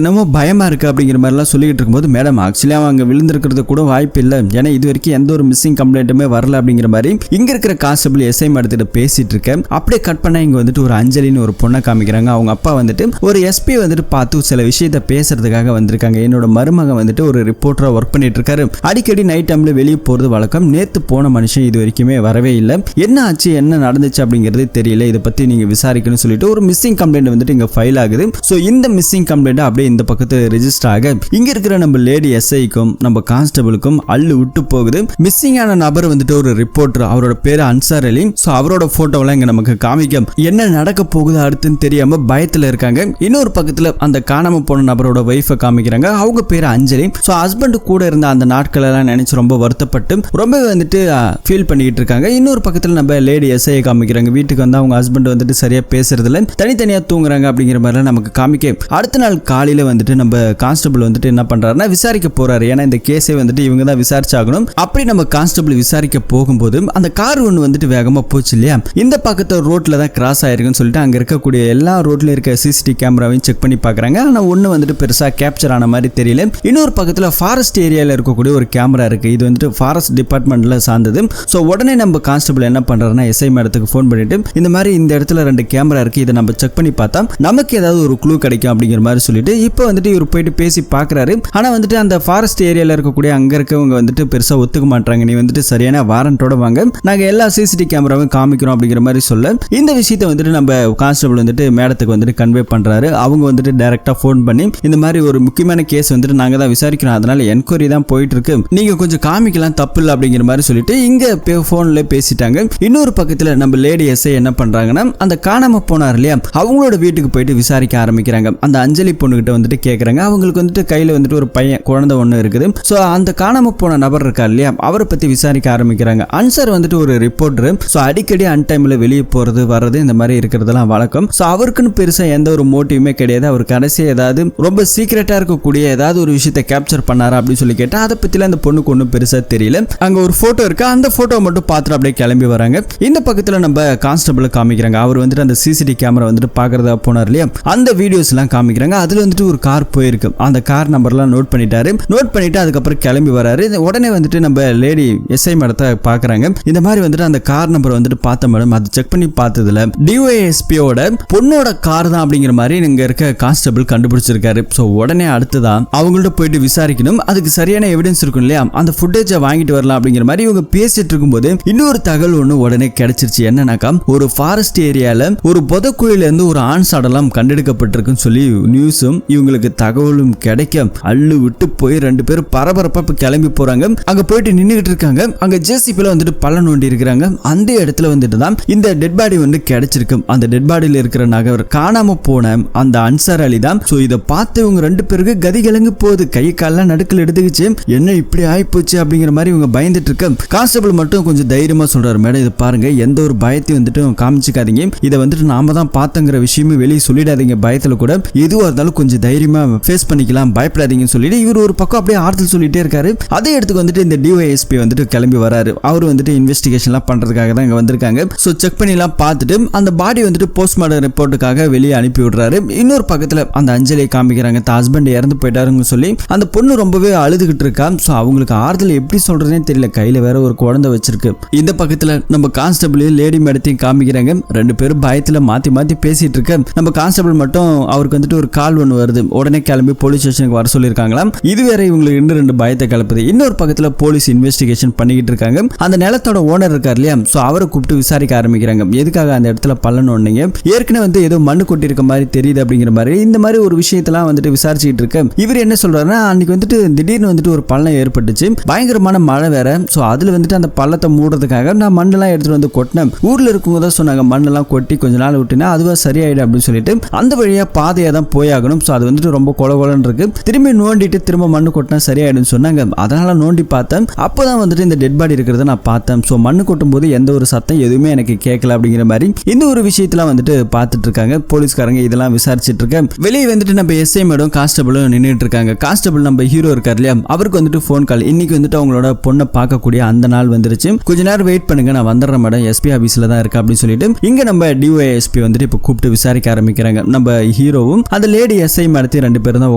நம்ம பயமா இருக்கு அப்படிங்கிற மாதிரி எல்லாம் சொல்லிட்டு இருக்கும்போது, மேடம் ஆக்சுவலி அவங்க விழுந்திருக்கிறது கூட வாய்ப்பு இல்லை, ஏன்னா இது வரைக்கும் எந்த ஒரு மிஸ்ஸிங் கம்ப்ளைண்ட்டுமே வரல அப்படிங்கிற மாதிரி இங்க இருக்கிற கான்ஸ்டபிள் எஸ்ஐ மேடத்திட்ட பேசிட்டு இருக்கேன். அப்படியே கட் பண்ணா இங்க வந்துட்டு ஒரு அஞ்சலின்னு ஒரு பொண்ணை காமிக்கிறாங்க. அவங்க அப்பா வந்துட்டு ஒரு எஸ்பி வந்துட்டு பார்த்து சில விஷயத்த பேசுறதுக்காக வந்திருக்காங்க. என்னோட மருமகன் வந்துட்டு ஒரு ரிப்போர்ட்டரா ஒர்க் பண்ணிட்டு இருக்காரு, அடிக்கடி நைட் டைம்ல வெளியே போறது வழக்கம், நேத்து போன மனுஷன் இது வரைக்குமே வரவே இல்லை, என்ன ஆச்சு என்ன நடந்துச்சு அப்படிங்கிறது தெரியல, இதை பத்தி நீங்க விசாரிக்கணும்னு சொல்லிட்டு ஒரு மிஸ்ஸிங் கம்ப்ளைண்ட் வந்துட்டு இங்க ஃபைல் ஆகுது. சோ இந்த மிஸ்ஸிங் கம்ப்ளைண்ட் அப்படியே இந்த பக்கத்து ரெஜிஸ்டர் ஆக இங்க இருக்கிற நம்ம லேடி எஸ்ஐக்கும் நம்ம கான்ஸ்டபிளுக்கும் அள்ளு விட்டு போகுது. மிஸ்ஸிங் ஆன நபர் வந்துட்டு ஒரு ரிப்போர்ட்டர், அவரோட பேரு அன்சார் அலி. சோ அவரோட போட்டோலாம் இங்க நமக்கு காமிக்கும். என்ன நடக்க போகுது அடுத்துன்னு தெரியாம பயத்துல இருக்காங்க. இன்னொரு பக்கத்துல அந்த காணாம போன நபரோட வைஃபை காமிக்கிறாங்க. அவங்க பேரு அஞ்சலி. சோ ஹஸ்பண்ட் கூட இருந்த அந்த நாட்கள் எல்லாம் நினைச்சு ரொம்ப வருத்தப்பட்டு ரொம்ப வந்துட்டு ஃபீல் பண்ணிட்டு இருக்காங்க. இன்னொரு பக்கத்துல நம்ம லேடி எஸ்ஐ காமிக்கிறாங்க. வீட்டுக்கு வந்து அவங்க ஹஸ்பண்ட் வந்துட்டு சரியா பேசுறதுல தனித்தனியா தூங்குறாங்க அப்படிங்கிற மாதிரி நமக்கு காமிக்க. அடுத்த நாள் காலையில வந்துட்டு நம்ம கான்ஸ்டபிள் வந்துட்டு என்ன பண்றாருன்னா விசாரிக்க போறாரு. ஏன்னா இந்த கேஸை வந்துட்டு இவங்க தான் விசாரிச்சாகணும். அப்படி நம்ம கான்ஸ்டபிள் விசாரிக்க போகும்போது அந்த கார் ஒன்று வந்துட்டு வேகமா போச்சு இல்லையா, இந்த பக்கத்து ரோட்ல தான் கிராஸ் ஆயிருக்குன்னு சொல்லிட்டு அங்க இருக்கக்கூடிய எல்லா ரோட்ல இருக்க சிசிடிவி கேமராவையும் செக் பண்ணி பாக்குறாங்க. ஆனா ஒண்ணு வந்துட்டு பெருசா கேப்சர் ஆன மாதிரி தெரியல. இன்னொரு பக்கத்துல ஃபாரஸ்ட் ஏரியால இருக்கக்கூடிய ஒரு கேமரா இருக்கு. இது வந்துட்டு ஃபாரஸ்ட் டிபார்ட்மெண்ட்ல சார்ந்தது. சோ உடனே நம்ம கான்ஸ்டபிள் என்ன பண்றாருன்னா எஸ்ஐ மேடத்துக்கு போன் பண்ணிட்டு இந்த மாதிரி இந்த இடத்துல 2 கேமரா இருக்கு, இதை நம்ம செக் பண்ணி பார்த்தா நமக்கு ஏதாவது ஒரு க்ளூ கிடைக்கும் அப்படிங்கிற மாதிரி சொல்லிட்டு இப்போ வந்துட்டு இவர் போயிட்டு பேசி பாக்குறாரு. ஆனா வந்துட்டு அந்த ஃபாரஸ்ட் ஏரியால இருக்கக்கூடிய அங்க இருக்கவங்க வந்துட்டு பெருசா ஒத்துக்க மாட்டாங்க. நீ வந்துட்டு சரியான வாரண்டோட வாங்க, நாங்க எல்லா சிசிடிவி கேமராவும் காமிக்கிறோம் அப்படிங்கிற மாதிரி சொல்ல இந்த விஷயத்தை வந்துட்டு நம்ம கான்ஸ்டபிள் வந்துட்டு மேடத்துக்கு வந்துட்டு கன்வே பண்றாரு. அவங்க வந்துட்டு டைரக்டா போன் பண்ணி இந்த மாதிரி ஒரு முக்கியமான கேஸ் வந்துட்டு நாங்க தான் விசாரிக்கிறோம், அதனால என்கொயரி தான் போயிட்டு இருக்கு, நீங்க கொஞ்சம் காமிக்கலாம் தப்பு இல்லை அப்படிங்கிற மாதிரி சொல்லிட்டு இங்க போன்ல பேசிட்டாங்க. இன்னொரு பக்கத்துல நம்ம லேடி எஸ்ஐ என்ன பண்றாங்கன்னா அந்த காணாம போனார் இல்லையா அவங்களோட வீட்டுக்கு போயிட்டு விசாரிக்க ஆரம்பிக்கிறாங்க. அந்த அஞ்சலி பொண்ணு கிட்ட வந்துட்டு கேக்குறாங்க. அவங்களுக்கு வந்துட்டு கையில வந்துட்டு ஒரு பையன் குழந்தை ஒண்ணு இருக்குது. சோ அந்த காணாம போன நபர் இருக்கா இல்லையா அவரை பத்தி விசாரிக்க ஆரம்பிக்கிறாங்க. அன்சார் வந்துட்டு ஒரு ரிப்போர்ட்டர். சோ அடிக்கடி அன் டைம்ல வெளியே போறது வர்றது இந்த மாதிரி இருக்கிறதெல்லாம் வழக்கம். சோ அவருக்குன்னு பெருசா எந்த ஒரு மோட்டிவுமே கிடையாது. அவர் கடைசி ஏதாவது ரொம்ப சீக்கிரட்டா இருக்கக்கூடிய ஏதாவது ஒரு விஷயத்தை கேப்சர் பண்ணாரா அப்படின்னு சொல்லி கேட்டா அதை பத்தில அந்த பொண்ணுக்கு ஒன்றும் பெருசா தெரியல. அங்க ஒரு போட்டோ இருக்கு, அந்த போட்டோ மட்டும் பார்த்துட்டு அப்படியே கிளம்பி வராங்க. இந்த பக்கத்துல நம்ம கான்ஸ்டபிள் காமிக்கிறாங்க. அவர் வந்துட்டு அந்த சிசிடிவி கேமரா வந்துட்டு பாக்குறதா போனார் இல்லையா அந்த வீடியோஸ் எல்லாம் காமிக்கிறாங்க. அதுல வந்துட்டு ஒரு கார் போயிருக்கு. அந்த கார் நம்பர்லாம் நோட் பண்ணிட்டாரு. நோட் பண்ணிட்டு அதுக்கப்புறம் கிளம்பி வராரு. உடனே வந்துட்டு நம்ம லேடி எஸ்ஐ மேடத்தை பாக்குறாங்க. இந்த மாதிரி வந்துட்டு அந்த கார் நம்பர் வந்துட்டு பார்த்த மேடம் அது செக் பண்ணி பார்த்ததுல டிஒஎஸ்பியோட பொண்ணோட கார் தான் அப்படிங்கிற மாதிரி இங்க இருக்க கான்ஸ்டபிள் கண்டுபிடிச்சிருக்காரு. சோ உடனே அடுத்துதான் அவங்கள்ட்ட போயிட்டு விசாரிக்கணும். அதுக்கு சரியான எவிடன்ஸ் இருக்கும் இல்லையா அந்த ஃபுட்டேஜை வாங்கிட்டு வரலாம் அப்படிங்கிற மாதிரி இவங்க பேசிட்டு இருக்கும்போது இன்னொரு தகவல் ஒண்ணு உடனே கிடைச்சிருச்சு. என்னன்னாக்கா ஒரு ஃபாரஸ்ட் ஏரியால ஒரு புதக்குழியில இருந்து ஒரு ஆண் சடலம் கண்டெடுக்கப்பட்டிருக்குன்னு சொல்லி நியூஸும் இவங்களுக்கு தகவலும் கிடைக்க அள்ளு விட்டு போய் 2 பேரும் பரபரப்பா கிளம்பி போறாங்க. அங்க போயிட்டு நின்னுகிட்டு இருக்காங்க. அங்க ஜேசிபில வந்துட்டு பள்ளம் நோண்டி இருக்கிறாங்க. அந்த இடத்துல வந்துட்டு தான் இந்த டெட் பாடி வந்து கிடைச்சிருக்கு. அந்த டெட் பாடியில இருக்கிற நகர் காணாம போன அந்த அன்சார் அலி தான். சோ இதை பார்த்து இவங்க 2 பேருக்கு கதி கிளம்பி போகுது. கை காலெல்லாம் நடுக்கல் எடுத்துக்கிச்சு. என்ன இப்படி ஆயிப்போச்சு அப்படிங்கிற மாதிரி இவங்க பயந்துட்டு இருக்க. கான்ஸ்டபிள் மட்டும் கொஞ்சம் தைரியமா சொல்றாரு, மேடம் இதை பாருங்க எந்த ஒரு பயத்தையும் வந்துட்டு காமிச்சுக்காதீங்க, இதை வந்துட்டு நாம தான் பார்த்தங்கிற விஷயமே வெளியே சொல்லிடாதீங்க, பயத்துல கூட எதுவா இருந்தாலும் கொஞ்சம் தைரியமா ஃபேஸ் பண்ணிக்கலாம், பயப்படாதீங்கன்னு சொல்லிட்டு இவர் ஒரு பக்கம் அப்படியே ஆறுதல் சொல்லிட்டே இருக்காரு. அதே இடத்துக்கு வந்துட்டு இந்த டிஒஎஸ்பி வந்துட்டு கிளம்பி வராரு. அவர் வந்துட்டு இன்வெஸ்டிகேஷன்லாம் பண்றதுக்காக தான் இங்க வந்திருக்காங்க. சோ செக் பண்ணிலாம் பார்த்துட்டு அந்த பாடி வந்துட்டு போஸ்ட்மார்டம் ரிப்போர்ட்டுக்காக வெளியே அனுப்பி விடுறாரு. இன்னொரு பக்கத்துல அந்த அஞ்சலியை காமிக்கிறாங்க. ஹஸ்பண்ட் இறந்து போயிட்டாருன்னு சொல்லி அந்த பொண்ணு ரொம்பவே அழுதுகிட்டு இருக்கா. சோ அவங்களுக்கு ஆறுதல் எப்படி சொல்றதுனே தெரியல, கையில வேற ஒரு குழந்தை வச்சிருக்கு. இந்த பக்கத்துல நம்ம கான்ஸ்டபிள் லேடி மேடத்தையும் காமிக்கிறாங்க. 2 பேரும் பயத்துல மாத்தி மாத்தி பேசிட்டு இருக்க. நம்ம கான்ஸ்டபிள் மட்டும் அவருக்கு வந்துட்டு ஒரு கால் ஒன்று வருது. உடனே கிளம்பி போலீஸ் ஸ்டேஷனுக்கு வர சொல்லியிருக்காங்களாம். இது வேற இவங்களுக்கு இன்னும் 2 பயத்தை கலப்புது. இன்னொரு பக்கத்துல போலீஸ் இன்வெஸ்டிகேஷன் பண்ணிக்கிட்டு இருக்காங்க. அந்த நிலத்தோட ஓனர் இருக்கார் இல்லையா சோ அவரை கூப்பிட்டு விசாரிக்க ஆரம்பிக்கிறாங்க. எதுக்காக அந்த இடத்துல பள்ளம் ஒண்ணீங்க, ஏற்கனவே வந்து ஏதோ மண்ணு கொட்டி இருக்க மாதிரி தெரியுது அப்படிங்கிற மாதிரி இந்த மாதிரி ஒரு விஷயத்தெல்லாம் வந்துட்டு விசாரிச்சுட்டு இருக்க. இவர் என்ன சொல்றாருன்னா அன்னைக்கு வந்துட்டு திடீர்னு வந்துட்டு ஒரு பள்ளம் ஏற்பட்டுச்சு, பயங்கரமான மழை வேற. சோ அதுல வந்துட்டு அந்த பள்ளத்தை மூடுறதுக்காக நான் மண்ணெல்லாம் எடுத்துட்டு வந்து கொட்டினேன். ஊர்ல இருக்கவங்க தான் சொன்னாங்க மண்ணெல்லாம் கொட்டி கொஞ்ச நாள் விட்டுனா அதுவா சரியாயிடும் அப்படின்னு சொல்லிட்டு அந்த வழியா பாதையா தான் போயாகணும். சோ அது வந்துட்டு ரொம்ப கொலகொலன்னு இருக்கு, திரும்பி நோண்டிட்டு திரும்ப மண்ணு கொட்டினா சரியாயிடும் சொன்னாங்க. அதனால நோண்டி பார்த்தேன். அப்பதான் வந்துட்டு இந்த டெட் பாடி இருக்கிறத நான் பார்த்தேன். சோ மண்ணு கொட்டும் போது எந்த ஒரு சத்தம் எதுவுமே எனக்கு கேட்கல அப்படிங்கிற மாதிரி இந்த ஒரு விஷயத்தெல்லாம் வந்துட்டு பார்த்துட்டு இருக்காங்க போலீஸ்காரங்க. இதெல்லாம் விசாரிச்சுட்டு இருக்க. வெளியே வந்துட்டு நம்ம எஸ்ஐ மேடம் கான்ஸ்டபிளும் நின்றுட்டு இருக்காங்க. கான்ஸ்டபிள் நம்ம ஹீரோ இருக்கார் இல்லையா அவருக்கு வந்துட்டு போன் கால். இன்னைக்கு வந்துட்டு அவங்களோட பொண்ணை பார்க்கக்கூடிய அந்த நாள் வந்துருச்சு, கொஞ்ச நேரம் வெயிட் பண்ணுங்க நான் வந்துடுறேன் மேடம், எஸ்பி ஆபீஸ்ல தான் இருக்கு அப்படின்னு சொல்லிட்டு இங்க நம்ம டிஒஎஸ்பி வந்துட்டு இப்ப கூப்பிட்டு விசாரிக்க ஆரம்பிக்கிறாங்க. நம்ம ஹீரோவும் அந்த லேடி எஸ்ஐ மேடத்தை 2 பேரும் தான்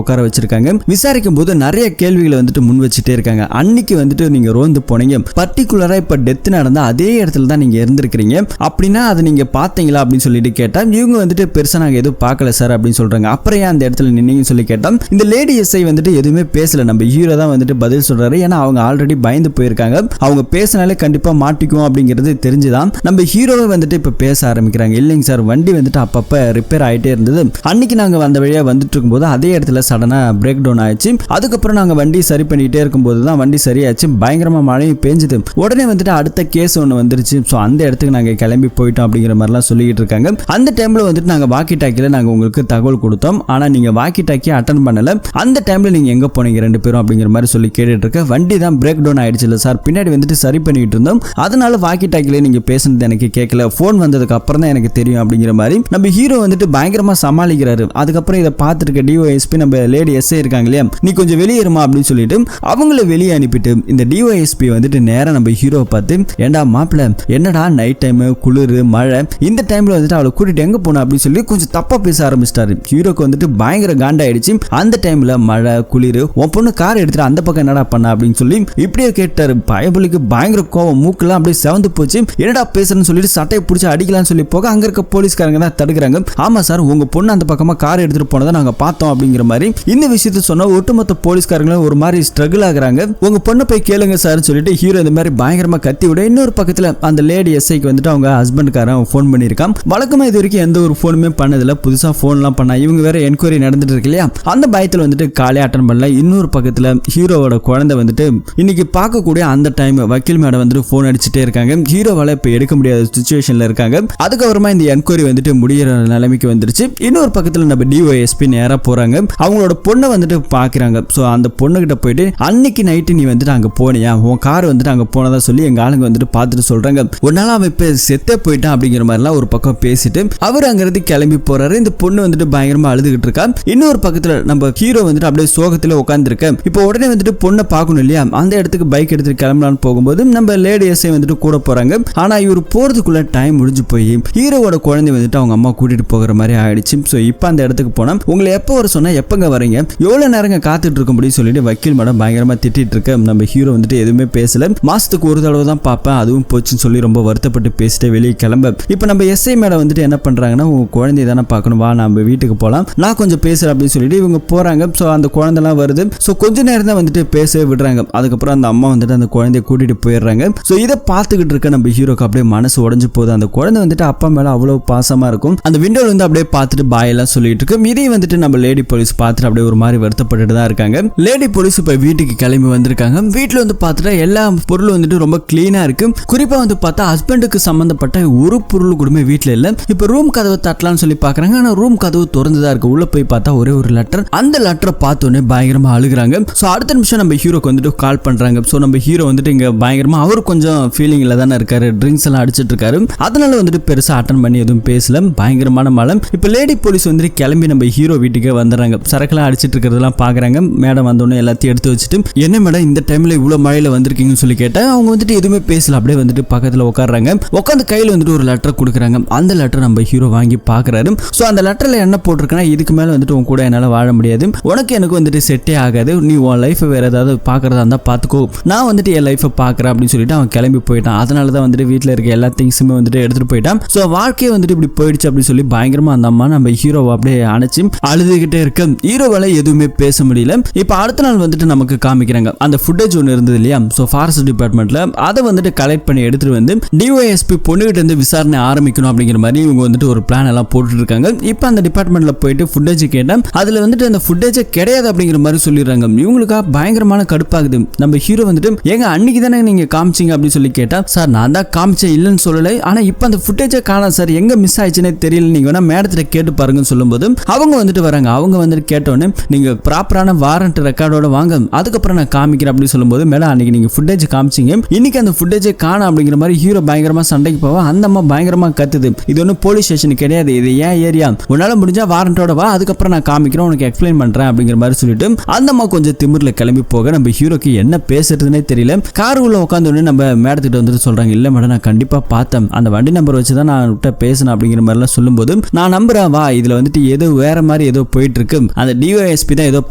உட்கார வச்சிருக்காங்க. விசாரிக்கும் போது நிறைய கேள்விகளை வந்துட்டு முன் வச்சுட்டே இருக்காங்க. அன்னைக்கு வந்துட்டு நீங்க ரோந்து போனீங்க, பர்டிகுலரா இப்ப டெத் நடந்தா அதே இடத்துல தான் நீங்க இருந்திருக்கீங்க, அப்படின்னா அதை நீங்க பாத்தீங்களா அப்படின்னு சொல்லிட்டு கேட்டா இவங்க வந்துட்டு பெருசா நாங்க எதுவும் பார்க்கல சார் அப்படின்னு சொல்றாங்க. அப்புறம் ஏன் அந்த இடத்துல நின்னீங்கன்னு சொல்லி கேட்டா இந்த லேடி எஸ்ஐ வந்துட்டு எதுவுமே பேசல. நம்ம ஹீரோ தான் வந்துட்டு பதில் சொல்றாரு. ஏன்னா அவங்க ஆல்ரெடி பயந்து போயிருக்காங்க. அவங்க பேசினாலே கண்டிப்பா மாட்டிக்கும் அப்படிங்கிறது தெரிஞ்சுதான் நம்ம ஹீரோவை வந்துட்டு இப்ப பேச ஆரம்பிக்கிறாங்க. இல்லைங்க சார், வண்டி வந்துட்டு அப்பப்ப ரிப்பேர் ஆயிட்டே இருந்தது. அன்னைக்கு நாங்க அந்த வழியா வந்துட்டு இருக்கும்போது அதே இடத்துல சடனா பிரேக் டவுன் ஆயிடுச்சு. அதுக்கப்புறம் நாங்க வண்டி சரி பண்ணிட்டே இருக்கும்போது தான் வண்டி சரியாச்சு. பயங்கரமா மழையும் பெஞ்சுது. உடனே வந்துட்டு அடுத்த கேஸ் ஒன்று வந்துருச்சு. ஸோ அந்த இடத்துக்கு நாங்க கிளம்பி போயிட்டோம் அப்படிங்கிற மாதிரிலாம் சொல்லிட்டு இருக்காங்க. அந்த டைம்ல வந்துட்டு நாங்க வாக்கி டாக்கில நாங்க உங்களுக்கு தகவல் கொடுத்தோம். ஆனா நீங்க வாக்கி டாக்கி அட்டன் பண்ணல. அந்த டைம்ல நீங்க எங்க போனீங்க 2 பேரும் அப்படிங்கிற மாதிரி சொல்லி கேட்டுட்டு இருக்க. வண்டி தான் பிரேக் டவுன் ஆயிடுச்சு இல்ல சார், பின்னாடி வந்துட்டு சரி பண்ணிட்டு இருந்தோம். அதனால வாக்கி டாக்கில நீங்க பேசுனது எனக்கு கேட்கல, போன் வந்ததுக்கு அப்புறம் தான் எனக்கு தெரியும் அப்படிங்கிற மாதிரி நம்ம ஹீரோ வந்துட்டு பயங்கரமா சமாளிக்கிறாரு. அதுக்கப்புறம் இதை பார்த்துருக்க டிஒஎஸ்பி நம்ம லேடி எஸ்ஐ இருக்காங்க இல்லையா, நீ கொஞ்சம் வெளியேறுமா அப்படின்னு சொல்லிட்டு அவங்கள வெளியே அனுப்பிட்டு இந்த டிஒஎஸ்பி வந்துட்டு நேரா நம்ம ஹீரோவை பார்த்து, ஏண்டா மாப்பிள்ள, என்னடா நைட் டைம் குளிர் மழை, இந்த டைம்ல வந்துட்டு அவளை கூட்டிட்டு எங்க போன அப்படின்னு சொல்லி கொஞ்சம் தப்பா பேச ஆரம்பிச்சிட்டாரு. ஹீரோக்கு வந்துட்டு பயங்கர காண்டாயிடுச்சு. அந்த டைம்ல மழை குளிர், உன் பொண்ணு கார் எடுத்துட்டு அந்த பக்கம் என்னடா பண்ண அப்படின்னு சொல்லி இப்படியே கேட்டாரு. பயபுலிக்கு பயங்கர கோவம், மூக்கெல்லாம் அப்படியே செவந்து போச்சு. என்னடா பேசுறேன்னு சொல்லிட்டு சட்டையை பிடிச்சி அடிக்கலாம்னு சொல்லி போக அங்க இருக்க போலீஸ்காரங்க தான் தடுக்கிறாங்க. ஆமா சார், உங்க பொண்ணு அந்த பக்கமா கார் எடுத்துட்டு போனதை நாங்க பார்த்தோம் அப்படிங்கிற மாதிரி இந்த விஷயத்த சொன்ன ஒட்டுமொத்த போலீஸ்காரங்களும் ஒரு மாதிரி ஸ்ட்ரகிள் ஆகுறாங்க. உங்க பொண்ணை போய் கேளுங்க சார் சொல்லிட்டு ஹீரோ இந்த மாதிரி பயங்கரமா கத்தி விட, இன்னொரு பக்கத்துல அந்த லேடி எஸ்ஐக்கு வந்துட்டு அவங்க ஹஸ்பண்டுக்காரன் போன் பண்ணிருக்கான். வழக்கமா இது வரைக்கும் எந்த ஒரு போனுமே பண்ணதில்ல, புதுசா போன் எல்லாம் பண்ணா இவங்க வேற என்கொயரி நடந்துட்டு இருக்கு இல்லையா, அந்த பயத்துல வந்துட்டு காலே அட்டன் பண்ணல. இன்னொரு பக்கத்துல ஹீரோவோட குழந்தை வந்துட்டு இன்னைக்கு பார்க்கக்கூடிய அந்த டைம் வக்கீல் மேடம் வந்துட்டு போன் அடிச்சுட்டே இருக்காங்க. ஹீரோவால இப்ப எடுக்க முடியாத சிச்சுவேஷன்ல இருக்காங்க. அதுக்கப்புறமா இந்த என்கொயரி வந்துட்டு முடிகிற நிலைமைக்கு வந்துருச்சு. இன்னொரு பக்கத்துல நம்ம டிஒஎஸ்பி நேரா போறாங்க. அவங்களோட பொண்ணை வந்துட்டு பாக்குறாங்க. சோ அந்த பொண்ணு கிட்ட போயிட்டு, அன்னைக்கு நைட்டு நீ வந்துட்டு அங்க போனியா, உன் கார் வந்துட்டு அங்க போனதா சொல்லி எங்க ஆளுங்க வந்துட்டு பார்த்துட்டு சொல்றாங்க. ஒரு நாள் அவன் இப்ப செத்தே போயிட்டான் அப்படிங்கிற மாதிரிலாம் ஒரு பக்கம் பேசிட்டு அவர் அங்கிருந்து கிளம்பி போறாரு. இந்த பொண்ணு வந்துட்டு பயங்கரமா அழுதுகிட்டு இருக்கா. இன்னொரு பக்கத்துல நம்ம ஹீரோ வந்துட்டு அப்படியே சோகத்துல உட்காந்துருக்க. இப்போ உடனே வந்துட்டு பொண்ணை பார்க்கணும் இல்லையா, அந்த இடத்துக்கு பைக் எடுத்துட்டு கிளம்பலான்னு போகும்போது நம்ம லேடி எஸ்ஐ வந்துட்டு கூட போறாங்க. ஆனா இவர் போறதுக்குள்ள டைம் முடிஞ்சு போய் ஹீரோவோட குழந்தை வந்துட்டு அவங்க அம்மா கூட்டிட்டு போகிற மாதிரி ஆயிடுச்சு. ஸோ இப்போ அந்த இடத்துக்கு போனா உங்களை எப்போ வர சொன்னா எப்பங்க வரீங்க, எவ்வளவு நேரங்க காத்துட்டு இருக்க முடியும் சொல்லிட்டு வக்கீல் மேடம் பயங்கரமா திட்டிட்டு இருக்க. நம்ம ஹீரோ வந்துட்டு எதுவுமே பேசல. மாசத்துக்கு ஒரு தடவை தான் பார்ப்பேன், அதுவும் போச்சுன்னு சொல்லி ரொம்ப வருத்தப்பட்டு பேசிட்டு வெளியே கிளம்ப. இப்போ நம்ம எஸ்ஐ மேடம் வந்துட்டு என்ன பண்றாங்கன்னா, உங்க குழந்தைய தானே பார்க்கணும், வா நம்ம வீட்டுக்கு போலாம், நான் கொஞ்சம் பேசுறேன் அப்படின்னு சொல்லிட்டு இவங்க போறாங்க. ஸோ அந்த குழந்தைலாம் வருது. ஸோ கொஞ்ச நேரம் தான் வந்துட்டு பேச விடுறாங்க. அதுக்கப்புறம் அந்த அம்மா வந்துட்டு அந்த குழந்தைய கூட்டிட்டு போயிடுறாங்க. ஸோ இதை பார்த்துக்கிட்டு இருக்க நம்ம ஹீரோக்கு அப்படியே மனசு உடஞ்சு போகுது. அந்த குழந்தை வந்துட்டு அப்பா மேல அவ்வளவு பாசமா இருக்கும். அந்த விண்டோல வந்து அப்படியே பார்த்துட்டு பாயெல்லாம் சொல்லிட்டு இருக்கு. இதையும் வந்துட்டு நம்ம லேடி போலீஸ் பார்த்துட்டு அப்படியே ஒரு மாதிரி வருத்தப்பட்டு தான் இருக்காங்க. லேடி போலீஸ் இப்ப வீட்டுக்கு கிளம்பி வந்திருக்காங்க. வீட்டுல வந்து பார்த்துட்டா எல்லா பொருளும் வந்துட்டு ரொம்ப கிளீனா இருக்கு. குறிப்பா வந்து பார்த்தா ஹஸ்பண்டுக்கு சம்பந்தப்பட்ட ஒரு பொருள் கூட வீட்டுல இல்ல. இப்ப ரூம் கதவை தட்டலாம்னு சொல்லி பாக்குறாங்க. ஆனா ரூம் கதவு திறந்துதான் இருக்கு. உள்ள போய் பார்த்தா ஒரே ஒரு லெட்டர். அந்த லெட்டரை பார்த்தோன்னே பயங்கரமா அழுகுறாங்க. ஸோ அடுத்த நிமிஷம் நம்ம ஹீரோக்கு வந்துட்டு கால் பண்றாங்க. ஸோ நம்ம ஹீரோ வந்துட்டு இங்க பயங்கரமா அவரு கொஞ்சம் ஃபீலிங்ல தானே இருக்காரு, ட்ரிங்க்ஸ் எல்லாம் அடிச்சிட்டு இருக்காரு. அதனால வந்துட்டு பெருசா அட்டன் பண்ணி எதுவும் பேசல. பயங்கரமான மழை. இப்ப லேடி போலீஸ் வந்துட்டு கிளம்பி நம்ம ஹீரோ வீட்டுக்கே வந்துடுறாங்க. சரக்குலாம் அடிச்சிட்டு இருக்கிறதெல்லாம் பாக்குறாங்க. மேடம் வந்தோடனே எல்லாத்தையும் எடுத்து வச்சுட்டு, என்ன மேடம் இந்த டைம்ல இவ்வளவு மழையில வந்திருக்கீங்கன்னு சொல்லி கேட்டேன். அவங்க வந்துட்டு எதுவுமே பேசல, அப்படியே வந்துட்டு பக்கத்துல உட்காடுறாங்க. உட்காந்து கையில வந்துட்டு ஒரு லெட்டர் கொடுக்குறாங்க. அந்த லெட்டர் நம்ம ஹீரோ வாங்கி பாக்குறாரு. ஸோ அந்த லெட்டர்ல என்ன போட்டிருக்குன்னா, இதுக்கு மேல வந்துட்டு உன் கூட என்னால வாழ முடியாது, உனக்கு எனக்கு வந்துட்டு செட்டே ஆகாது, நீ உன் லைஃப் வேற ஏதாவது பாக்குறதா இருந்தா பாத்துக்கோ, நான் வந்துட்டு என் லைஃபை பாக்குறேன் அப்படின்னு சொல்லிட்டு அவன் கிளம்பி போயிட்டான். அதனாலதான் வந்துட்டு வீட்டுல இருக்க எல்லா திங்ஸுமே வந்துட்டு எடுத்துட்டு போயிட்டான். ஸோ வாழ்க்கையை வந்துட்டு இப்படி போயிடுச்சு அப்படின்னு சொல்லி பயங்கரமா அந்த அம்மா நம்ம ஹீரோவை அப்படியே அணைச்சு அழுதுகிட்டே இருக்க. ஹீரோவால எதுவுமே பேச முடியல. இப்ப அடுத்த நாள் வந்துட்டு நமக்கு காமிக்கிறாங்க. அந்த ஃபுட்டேஜ் ஒன்று இருந்தது இல்லையா, ஸோ ஃபாரஸ்ட் டிபார்ட்மெண்ட்ல அதை வந்துட்டு கலெக்ட் பண்ணி எடுத்துட்டு வந்து டிஒஎஸ்பி பொண்ணுகிட்ட இருந்து விசாரணை ஆரம்பிக்கணும் அப்படிங்கிற மாதிரி இவங்க வந்துட்டு ஒரு பிளான் எல்லாம் போட்டுட்டு இருக்காங்க. இப்ப அந்த டிபார்ட்மெண்ட்ல போயிட்டு ஃபுட்டேஜ் கேட்டா அதுல வந்துட்டு அந்த ஃபுட்டேஜ் கிடையாது அப்படிங்கிற மாதிரி சொல்லிடுறாங்க. இவங்களுக்கா பயங்கரமான கடுப்பாகுது. நம்ம ஹீரோ வந்துட்டு ஏங்க அன்னைக்கு தானே நீங்க காமிச்சிங்க அப்படின்னு சொல்லி கேட்டா, சார் நான் தான் காமிச்சேன் இல்லைன்னு சொல்லலை, ஆனா இப்ப அந்த ஃபுட்டேஜை காணோம் சார், எங்க மிஸ் ஆயிடுச்சுன்னே தெரியல, நீங்க வேணா மேடத்துல கேட்டு பாருங்கன்னு சொல்லும்போது அவங்க வந்துட்டு வராங்க. அவங்க வந்துட்டு கேட்டோன்னு நீங்க ப்ராப்பரான வாரண்ட் ரெக்கார்டோட வாங்க, அதுக்கப்புறம் நான் காமிக்கிறேன் அப்படின்னு சொல்லும்போது, மேடம் அன்னைக்கு நீங்க ஃபுட்டேஜ் காமிச்சிங்க, இன்னைக்கு அந்த ஃபுட்டேஜை காணோம் அப்படிங்கிற மாதிரி ஹீரோ பயங்கரமா சண்டைக்கு போவா. அந்த அம்மா பயங்கரமா கத்துது, இது ஒன்னும் போலீஸ் ஸ்டேஷன் கிடையாது, இது ஏன் ஏரியா, உன்னால முடிஞ்சா வாரண்டோட வா, அதுக்கப்புறம் நான் காமிக்கிறேன், உனக்கு எக்ஸ்பிளைன் பண்றேன் அப்படிங்கிற மாதிரி சொல்லிட்டு அந்த அம்மா கொஞ்சம் திமிர்ல கிளம்பி போக நம்ம ஹீரோக்கு என்ன பேசுறதுன்னே தெரியல. கார் உள்ள உட்காந்து நம்ம மேடத்திட்ட வந்துட்டு சொல்றாங்க, இல்ல மேடம் நான் கண்டிப்பா பார்த்தேன், அந்த வண்டி நம்பர் வச்சுதான் நான் பேசினேன் அப்படிங்கிற மாதிரி எல்லாம் சொல்லும்போது நான் நம்புறேன் வா, இதுல வந்துட்டு ஏதோ வேற மாதிரி ஏதோ போயிட்டு இருக்கு, அந்த டிஒஎஸ்பி தான் ஏதோ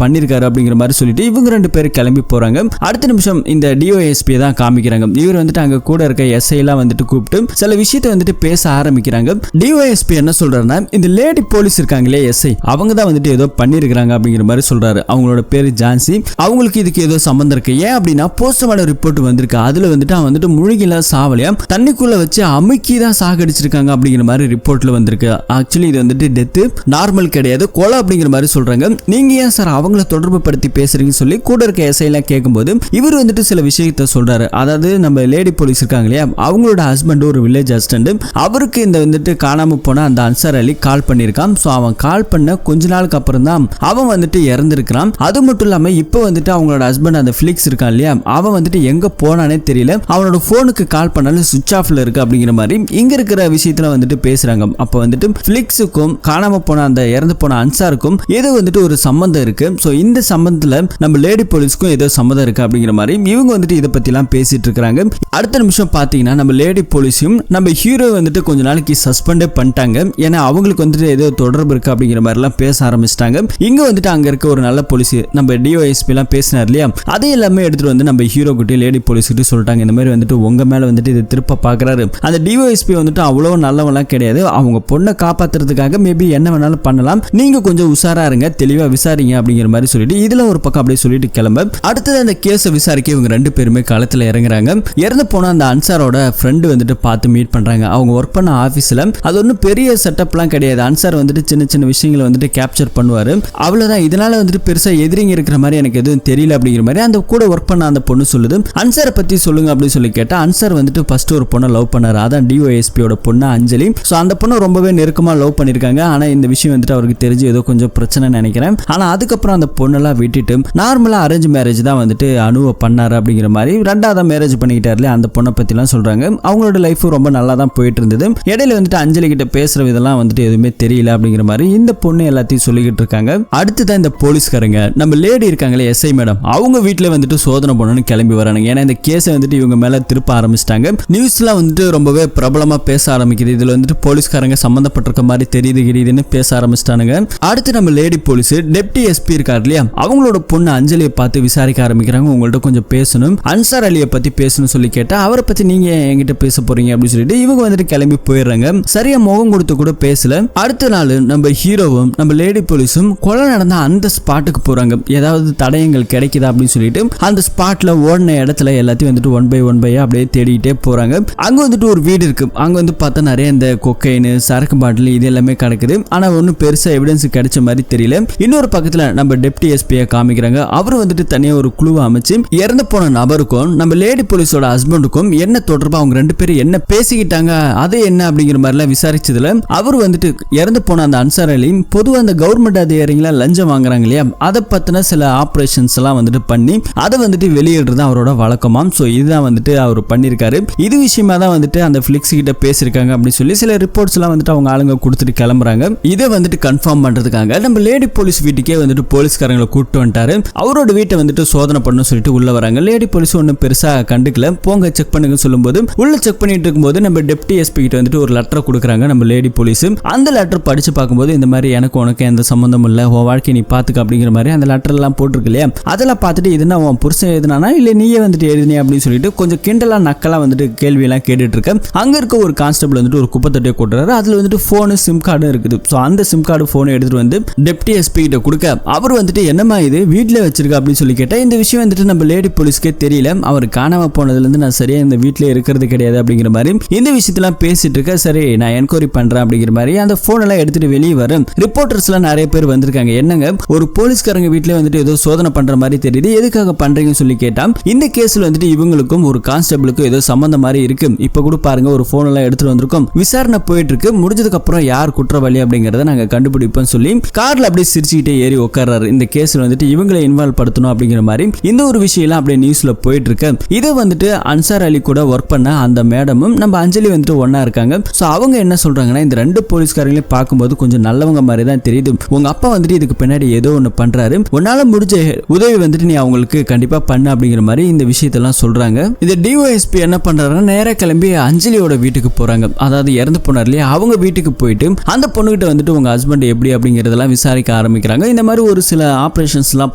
பண்ணிருக்காரு அப்படிங்கிற மாதிரி சொல்லிட்டு இவங்க 2 பேரும் கிளம்பி போறாங்க. அடுத்த நிமிஷம் இந்த டிஒஎஸ்பி தான் காமிக்கிறாங்க. இவர் வந்துட்டு அங்க கூட இருக்க எஸ்ஐ எல்லாம் வந்துட்டு கூப்பிட்டு சில விஷயத்தை வந்துட்டு பேச ஆரம்பிக்கிறாங்க. டிஒஎஸ்பி என்ன சொல்றாருன்னா, இந்த லேடி போலீஸ் இருக்காங்களே எஸ்ஐ, அவங்க தான் வந்துட்டு ஏதோ பண்ணிருக்காங்க அப்படிங்கிற மாதிரி சொல்றாரு. அவங்களோட பேரு ஜான்சி, அவங்களுக்கு இதுக்கு ஏதோ சம்பந்தம் இருக்கு. ஏன் அப்படின்னா போஸ்ட்மார்டம் ரிப்போர்ட் வந்திருக்கு, அதுல வந்துட்டு அவன் வந்துட்டு முழுகில சாவலியா தண்ணிக்குள்ள வச்சு அமுக்கி தான் சாகடிச்சிருக்காங்க அப்படிங்கிற மாதிரி ரிப்போர்ட்ல வந்திருக்கு. ஆக்சுவலி இது வந்துட்டு டெத், நார்மல் கிடையாது, கொலை அப்படிங்கிற மாதிரி சொல்றாங்க. நீங்க ஏன் சார் அவங்கள தொடர்பு படுத்தி பேசுறீங்கன்னு சொல்லி கூட இருக்க எஸ்ஐ எல்லாம் கேட்கும்போது இவர் வந்துட்டு சில விஷயத்த சொல்றாரு. அதாவது நம்ம லேடி போலீஸ் இருக்காங்க இல்லையா, அவங்களோட ஹஸ்பண்ட் ஒரு வில்லேஜ் அசிஸ்டன்ட், அவருக்கு இந்த வந்துட்டு காணாம போன அந்த அன்சார் அலி கால் பண்ணிருக்கான். சோ அவன் கால் பண்ண கொஞ்ச நாளுக்கு அப்புறம் தான் அவன் வந்துட்டு இறந்திருக்கிறான். அது மட்டும் இல்லாம இப்ப வந்துட்டு அவங்களோட ஹஸ்பண்ட் அந்த பிளிக்ஸ் இருக்கான் இல்லையா, அவன் வந்துட்டு எங்க போனானே தெரியல, அவனோட போனுக்கு கால் பண்ணாலும் சுவிட்ச் ஆஃப்ல இருக்கு அப்படிங்கிற மாதிரி இங்க இருக்கிற விஷயத்துல வந்துட்டு பேசுறாங்க. அப்ப வந்துட்டு பிளிக்ஸுக்கும் காணாம போன அந்த இறந்து போன அன்சாருக்கும் ஏதோ வந்துட்டு ஒரு சம்பந்தம் இருக்கு. சோ இந்த சம்பந்தத்துல நம்ம லேடி போலீஸ்க்கும் ஏதோ சம்பந்தம் இருக்கு அப்படிங்கிற மாதிரி இவங்க வந்துட்டு இதை பத்தி எல்லாம் பேசிட்டு இருக்காங்க. அடுத்த நிமிஷம் பாத்தீங்கன்னா நம்ம லேடி போலீஸையும் நம்ம ஹீரோ வந்துட்டு கொஞ்ச நாளைக்கு சஸ்பெண்டே பண்ணிட்டாங்க. ஏன்னா அவங்களுக்கு வந்துட்டு ஏதோ தொடர்பு இருக்கு அப்படிங்கிற மாதிரி எல்லாம் பேச ஆரம்பிச்சிட்டாங்க. இங்க வந்துட்டு அங்க இருக்க ஒரு நல்ல போலீஸ் நம்ம டிஒஎஸ்பி எல்லாம் பேசினார் இல்லையா, அதே எல்லாமே எடுத்துட்டு வந்து நம்ம ஹீரோ கிட்ட லேடி போலீஸ் கிட்ட சொல்லிட்டாங்க. இந்த மாதிரி வந்துட்டு உங்க மேல வந்துட்டு இது திருப்ப பாக்குறாரு, அந்த டிஒஎஸ்பி வந்துட்டு அவ்வளவு நல்லவெல்லாம் கிடையாது, அவங்க பொண்ணை காப்பாத்துறதுக்காக மேபி என்ன வேணாலும் பண்ணலாம், நீங்க கொஞ்சம் உஷாரா இருங்க, தெளிவா விசாரிங்க அப்படிங்கிற மாதிரி சொல்லிட்டு இதுல ஒரு பக்கம் அப்படியே சொல்லிட்டு கிளம்ப அடுத்தது அந்த கேஸை விசாரிக்க இவங்க 2 பேருமே களத்துல இறங்குறாங்க. இறந்து போன அந்த அன்சாரோட ஃப்ரெண்டு வந்துட்டு பார்த்து மீட் பண்றாங்க. அவங்க ஒர்க் பண்ண ஆபீஸ்ல அது ஒன்றும் பெரிய செட்டப்லாம் கிடையாது. அன்சார் வந்துட்டு சின்ன சின்ன விஷயங்களை வந்துட்டு கேப்சர் பண்ணுவாரு, அவ்வளவுதான். இதனால வந்துட்டு பெருசா எதிரிங்க இருக்கிற மாதிரி எனக்கு எதுவும் தெரியல அப்படிங்கிற மாதிரி அந்த கூட ஒர்க் பண்ண அந்த பொண்ணு சொல்லுது. அன்சாரை பத்தி சொல்லுங்க அப்படின்னு சொல்லி கேட்டா அன்சார் வந்துட்டு ஃபர்ஸ்ட் ஒரு பொண்ணை லவ் பண்ணாரு, அதான் டிஒஎஸ்பியோட பொண்ணு அஞ்சலி. ஸோ அந்த பொண்ணை ரொம்பவே நெருக்கமா லவ் பண்ணிருக்காங்க. ஆனா இந்த விஷயம் வந்துட்டு அவருக்கு தெரிஞ்சு ஏதோ கொஞ்சம் பிரச்சனை நினைக்கிறேன். ஆனா அதுக்கப்புறம் அந்த பொண்ணெல்லாம் விட்டுட்டு நார்மலா அரேஞ்ச் மேரேஜ் தான் வந்துட்டு அனுவ பண்ணாரு அப்படிங்கிற மாதிரி 2வது மேரேஜ் பண்ணிக்கிட்டாருல அந்த பொண்ணை பத்திலாம் சொல்றாங்க. அவங்களோட லைஃப் ரொம்ப நல்லா தான் போயிட்டு இருந்தது. இடையில வந்துட்டு அஞ்சலி கிட்ட பேசுற விதெல்லாம் வந்துட்டு எதுவுமே தெரியல அப்படிங்கிற மாதிரி இந்த பொண்ணு எல்லாத்தையும் சொல்லிக்கிட்டு இருக்காங்க. அடுத்துதான் இந்த போலீஸ்காரங்க நம்ம லேடி இருக்காங்களே எஸ்ஐ மேடம், அவங்க வீட்டுல வந்துட்டு சோதனை பண்ணணும்னு கிளம்பி வரானுங்க. ஏன்னா இந்த கேஸை வந்துட்டு இவங்க மேல திருப்ப ஆரம்பிச்சிட்டாங்க. நியூஸ்லாம் வந்துட்டு ரொம்பவே பிரபலமா பேச ஆரம்பிக்குது. இதுல வந்துட்டு போலீஸ்காரங்க சம்பந்தப்பட்டிருக்க மாதிரி தெரியுதுன்னு பேச ஆரம்பிச்சிட்டானுங்க. அடுத்து நம்ம லேடி போலீஸ் டெப்டி எஸ்பி இருக்காரு இல்லையா, அவங்களோட பொண்ணு அஞ்சலியை பார்த்து விசாரிக்க ஆரம்பிக்கிறாங்க. உங்கள்ட்ட கொஞ்சம் பேசணும், அன்சார் அலியை பத்தி பேசணும் சொல்லி கேட்டா அவரை பத்தி நீங்க என்கிட்ட பேச போறீங்க அப்படின்னு சொல்லிட்டு இவங்க வந்துட்டு கிளம்பி போயிடுறாங்க. சரியா முகம் கொடுத்து கூட பேசல. அடுத்த நாள் நம்ம ஹீரோவும் நம்ம லேடி போலீஸும் கொலை நடந்த அந்த ஸ்பாட்டுக்கு போறாங்க. ஏதாவது தடயங்கள் கிடைக்குதா அப்படின்னு சொல்லிட்டு அந்த ஸ்பாட்ல ஓடின இடத்துல எல்லாத்தையும் வந்துட்டு ஒன் பை அப்படியே தேடிக்கிட்டே போறாங்க. அங்க வந்துட்டு ஒரு வீடு இருக்கு. அங்க வந்து பார்த்தா நிறைய இந்த கொக்கைன், சரக்கு பாட்டில் இது எல்லாமே கிடக்குது. ஆனா ஒன்னும் பெருசா எவிடன்ஸ் கிடைச்ச மாதிரி தெரியல. இன்னொரு பக்கத்துல நம்ம டெப்டி எஸ்பியை காமிக்கிறாங்க. அவரு வந்துட்டு தனியா ஒரு குழுவை அமைச்சு இறந்து போன நபருக்கும் நம்ம லேடி போலீஸோட ஹஸ்பண்டுக்கும் என்ன தொடர்பா அவங்க 2 பேரும் என்ன பேசிக்கிட்டாங்க அது என்ன அப்படிங்கிற மாதிரி எல்லாம் விசாரிச்சதுல அவர் வந்துட்டு இறந்து போன அந்த அன்சார் அலி பொதுவாக அந்த கவர்மெண்ட் அதிகாரிகளா லஞ்சம் வாங்குறாங்க இல்லையா, அதை பத்தின சில ஆபரேஷன்ஸ் எல்லாம் வந்துட்டு பண்ணி அதை வந்துட்டு வெளியிடுறது அவரோட வழக்கமாம். ஸோ இதுதான் வந்துட்டு அவர் பண்ணியிருக்காரு. இது விஷயமா தான் வந்துட்டு அந்த பிளிக்ஸ் கிட்ட பேசியிருக்காங்க அப்படின்னு சொல்லி சில ரிப்போர்ட்ஸ் எல்லாம் வந்துட்டு அவங்க ஆளுங்க கொடுத்துட்டு கிளம்புறாங்க. இதை வந்துட்டு கன்ஃபார்ம் பண்றதுக்காக நம்ம லேடி போலீஸ் வீட்டுக்கே வந்துட்டு போலீஸ்காரங்களை கூப்பிட்டு வந்துட்டாரு. அவரோட வீட்டை வந்துட்டு சோதனை பண்ண சொல்லிட்டு உள்ள வராங்க. லேடி போலீஸ் ஒன்னும் பெருசா கண்டுக்கல, போங்க செக் பண்ணுங்க சொல்லும்போது உள்ள செக் பண்ணிட்டு இருக்கும்போது நம்ம டெப்டி எஸ்பி கிட்ட வந்துட்டு ஒரு லெட்டர் கொடுக்குறாங்க நம்ம லேடி போலீஸ். அந்த லெட்டர் படிச்சு பார்க்கும்போது இந்த மாதிரி எனக்கு உனக்கு எந்த சம்பந்தமும் இல்ல, உன் வாழ்க்கை நீ பாத்துக்க அப்படிங்கிற மாதிரி அந்த லெட்டர் எல்லாம் போட்டிருக்கு இல்லையா, அதெல்லாம் பார்த்துட்டு இதுனா உன் புருஷன் எழுதினானா இல்ல நீயே வந்துட்டு எழுதினே அப்படின்னு சொல்லிட்டு கொஞ்சம் கிண்டலா நக்கலா வந்துட்டு கேள்வி எல்லாம் கேட்டுட்டு இருக்க அங்க இருக்க ஒரு கான்ஸ்டபிள் வந்துட்டு ஒரு குப்பை தொட்டியை கொட்டுறாரு. அதுல வந்துட்டு போனு சிம் கார்டும் இருக்குது. ஸோ அந்த சிம் கார்டு போனை எடுத்துட்டு வந்து டெப்டி எஸ்பி கிட்ட கொடுக்க அவர் வந்துட்டு என்னமா இது வீட்டுல வச்சிருக்க அப்படின்னு சொல்லி கேட்டா இந்த விஷயம் வந்துட்டு நம்ம லேடி போலீஸ்க்கே தெரியல, அவர் காணாம போனதுல இருந்து நான் சரியா இந்த வீட்டுல இருக்கிறது கிடையாது அப்படிங்கிற மாதிரி இந்த விஷயத்தெல்லாம் பேசிட்டு இருக்க. சரி நான் என்கொயரி பண்றேன் அப்படிங்கிற மாதிரி அந்த போன் எல்லாம் எடுத்துட்டு வெளியே வரும். ரிப்போர்ட்டர்ஸ் எல்லாம் நிறைய பேர் வந்திருக்காங்க. என்னங்க ஒரு போலீஸ்காரங்க வீட்டுல வந்துட்டு ஏதோ சோதனை பண்ற மாதிரி தெரியுது, எதுக்காக பண்றீங்கன்னு சொல்லி கேட்டா இந்த கேஸ்ல வந்துட்டு இவங்களுக்கும் ஒரு கான்ஸ்டபிளுக்கும் ஏதோ சம்பந்தம் மாதிரி இருக்கு, இப்ப கூட பாருங்க ஒரு போன் எல்லாம் எடுத்துட்டு வந்திருக்கோம், விசாரணை போயிட்டு இருக்கு, முடிஞ்சதுக்கு அப்புறம் யார் குற்றவாளி அப்படிங்கறத நாங்க கண்டுபிடிப்போம் சொல்லி கார்ல அப்படியே சிரிச்சுக்கிட்டே ஏறி உட்கார்றாரு. இந்த கேஸ்ல வந்துட்டு இவங்களை இன்வால்வ் படுத்தணும் அப்படிங்கிற மாதிரி இந்த ஒரு விஷயம் அப்படியே நியூஸ்ல போயிட்டு இருக்கு. இதை வந்துட்டு அன்சார் அலி கூட ஒர்க் பண்ண அந்த மேடமும் நம்ம அஞ்சலி வந்துட்டு ஒன்னா இருக்காங்க. சோ அவங்க என்ன சொல்றாங்கன்னா இந்த 2 போலீஸ்காரங்களையும் பார்க்கும்போது கொஞ்சம் நல்லவங்க மாதிரி தான் தெரியுது, உங்க அப்பா வந்துட்டு இதுக்கு பின்னாடி ஏதோ ஒண்ணு பண்றாரு, உன்னால முடிஞ்ச உதவி வந்துட்டு நீ அவங்களுக்கு கண்டிப்பா பண்ணு அப்படிங்கிற மாதிரி இந்த விஷயத்தெல்லாம் சொல்றாங்க. இந்த டிஒஎஸ்பி என்ன பண்றாருன்னா நேரா கிளம்பி அஞ்சலியோட வீட்டுக்கு போறாங்க. அதாவது இறந்து போனார் இல்லையா அவங்க வீட்டுக்கு போயிட்டு போயிட்டு அந்த பொண்ணுகிட்ட வந்துட்டு உங்க ஹஸ்பண்ட் எப்படி அப்படிங்கறதெல்லாம் விசாரிக்க ஆரம்பிக்கிறாங்க. இந்த மாதிரி ஒரு சில ஆபரேஷன்ஸ் எல்லாம்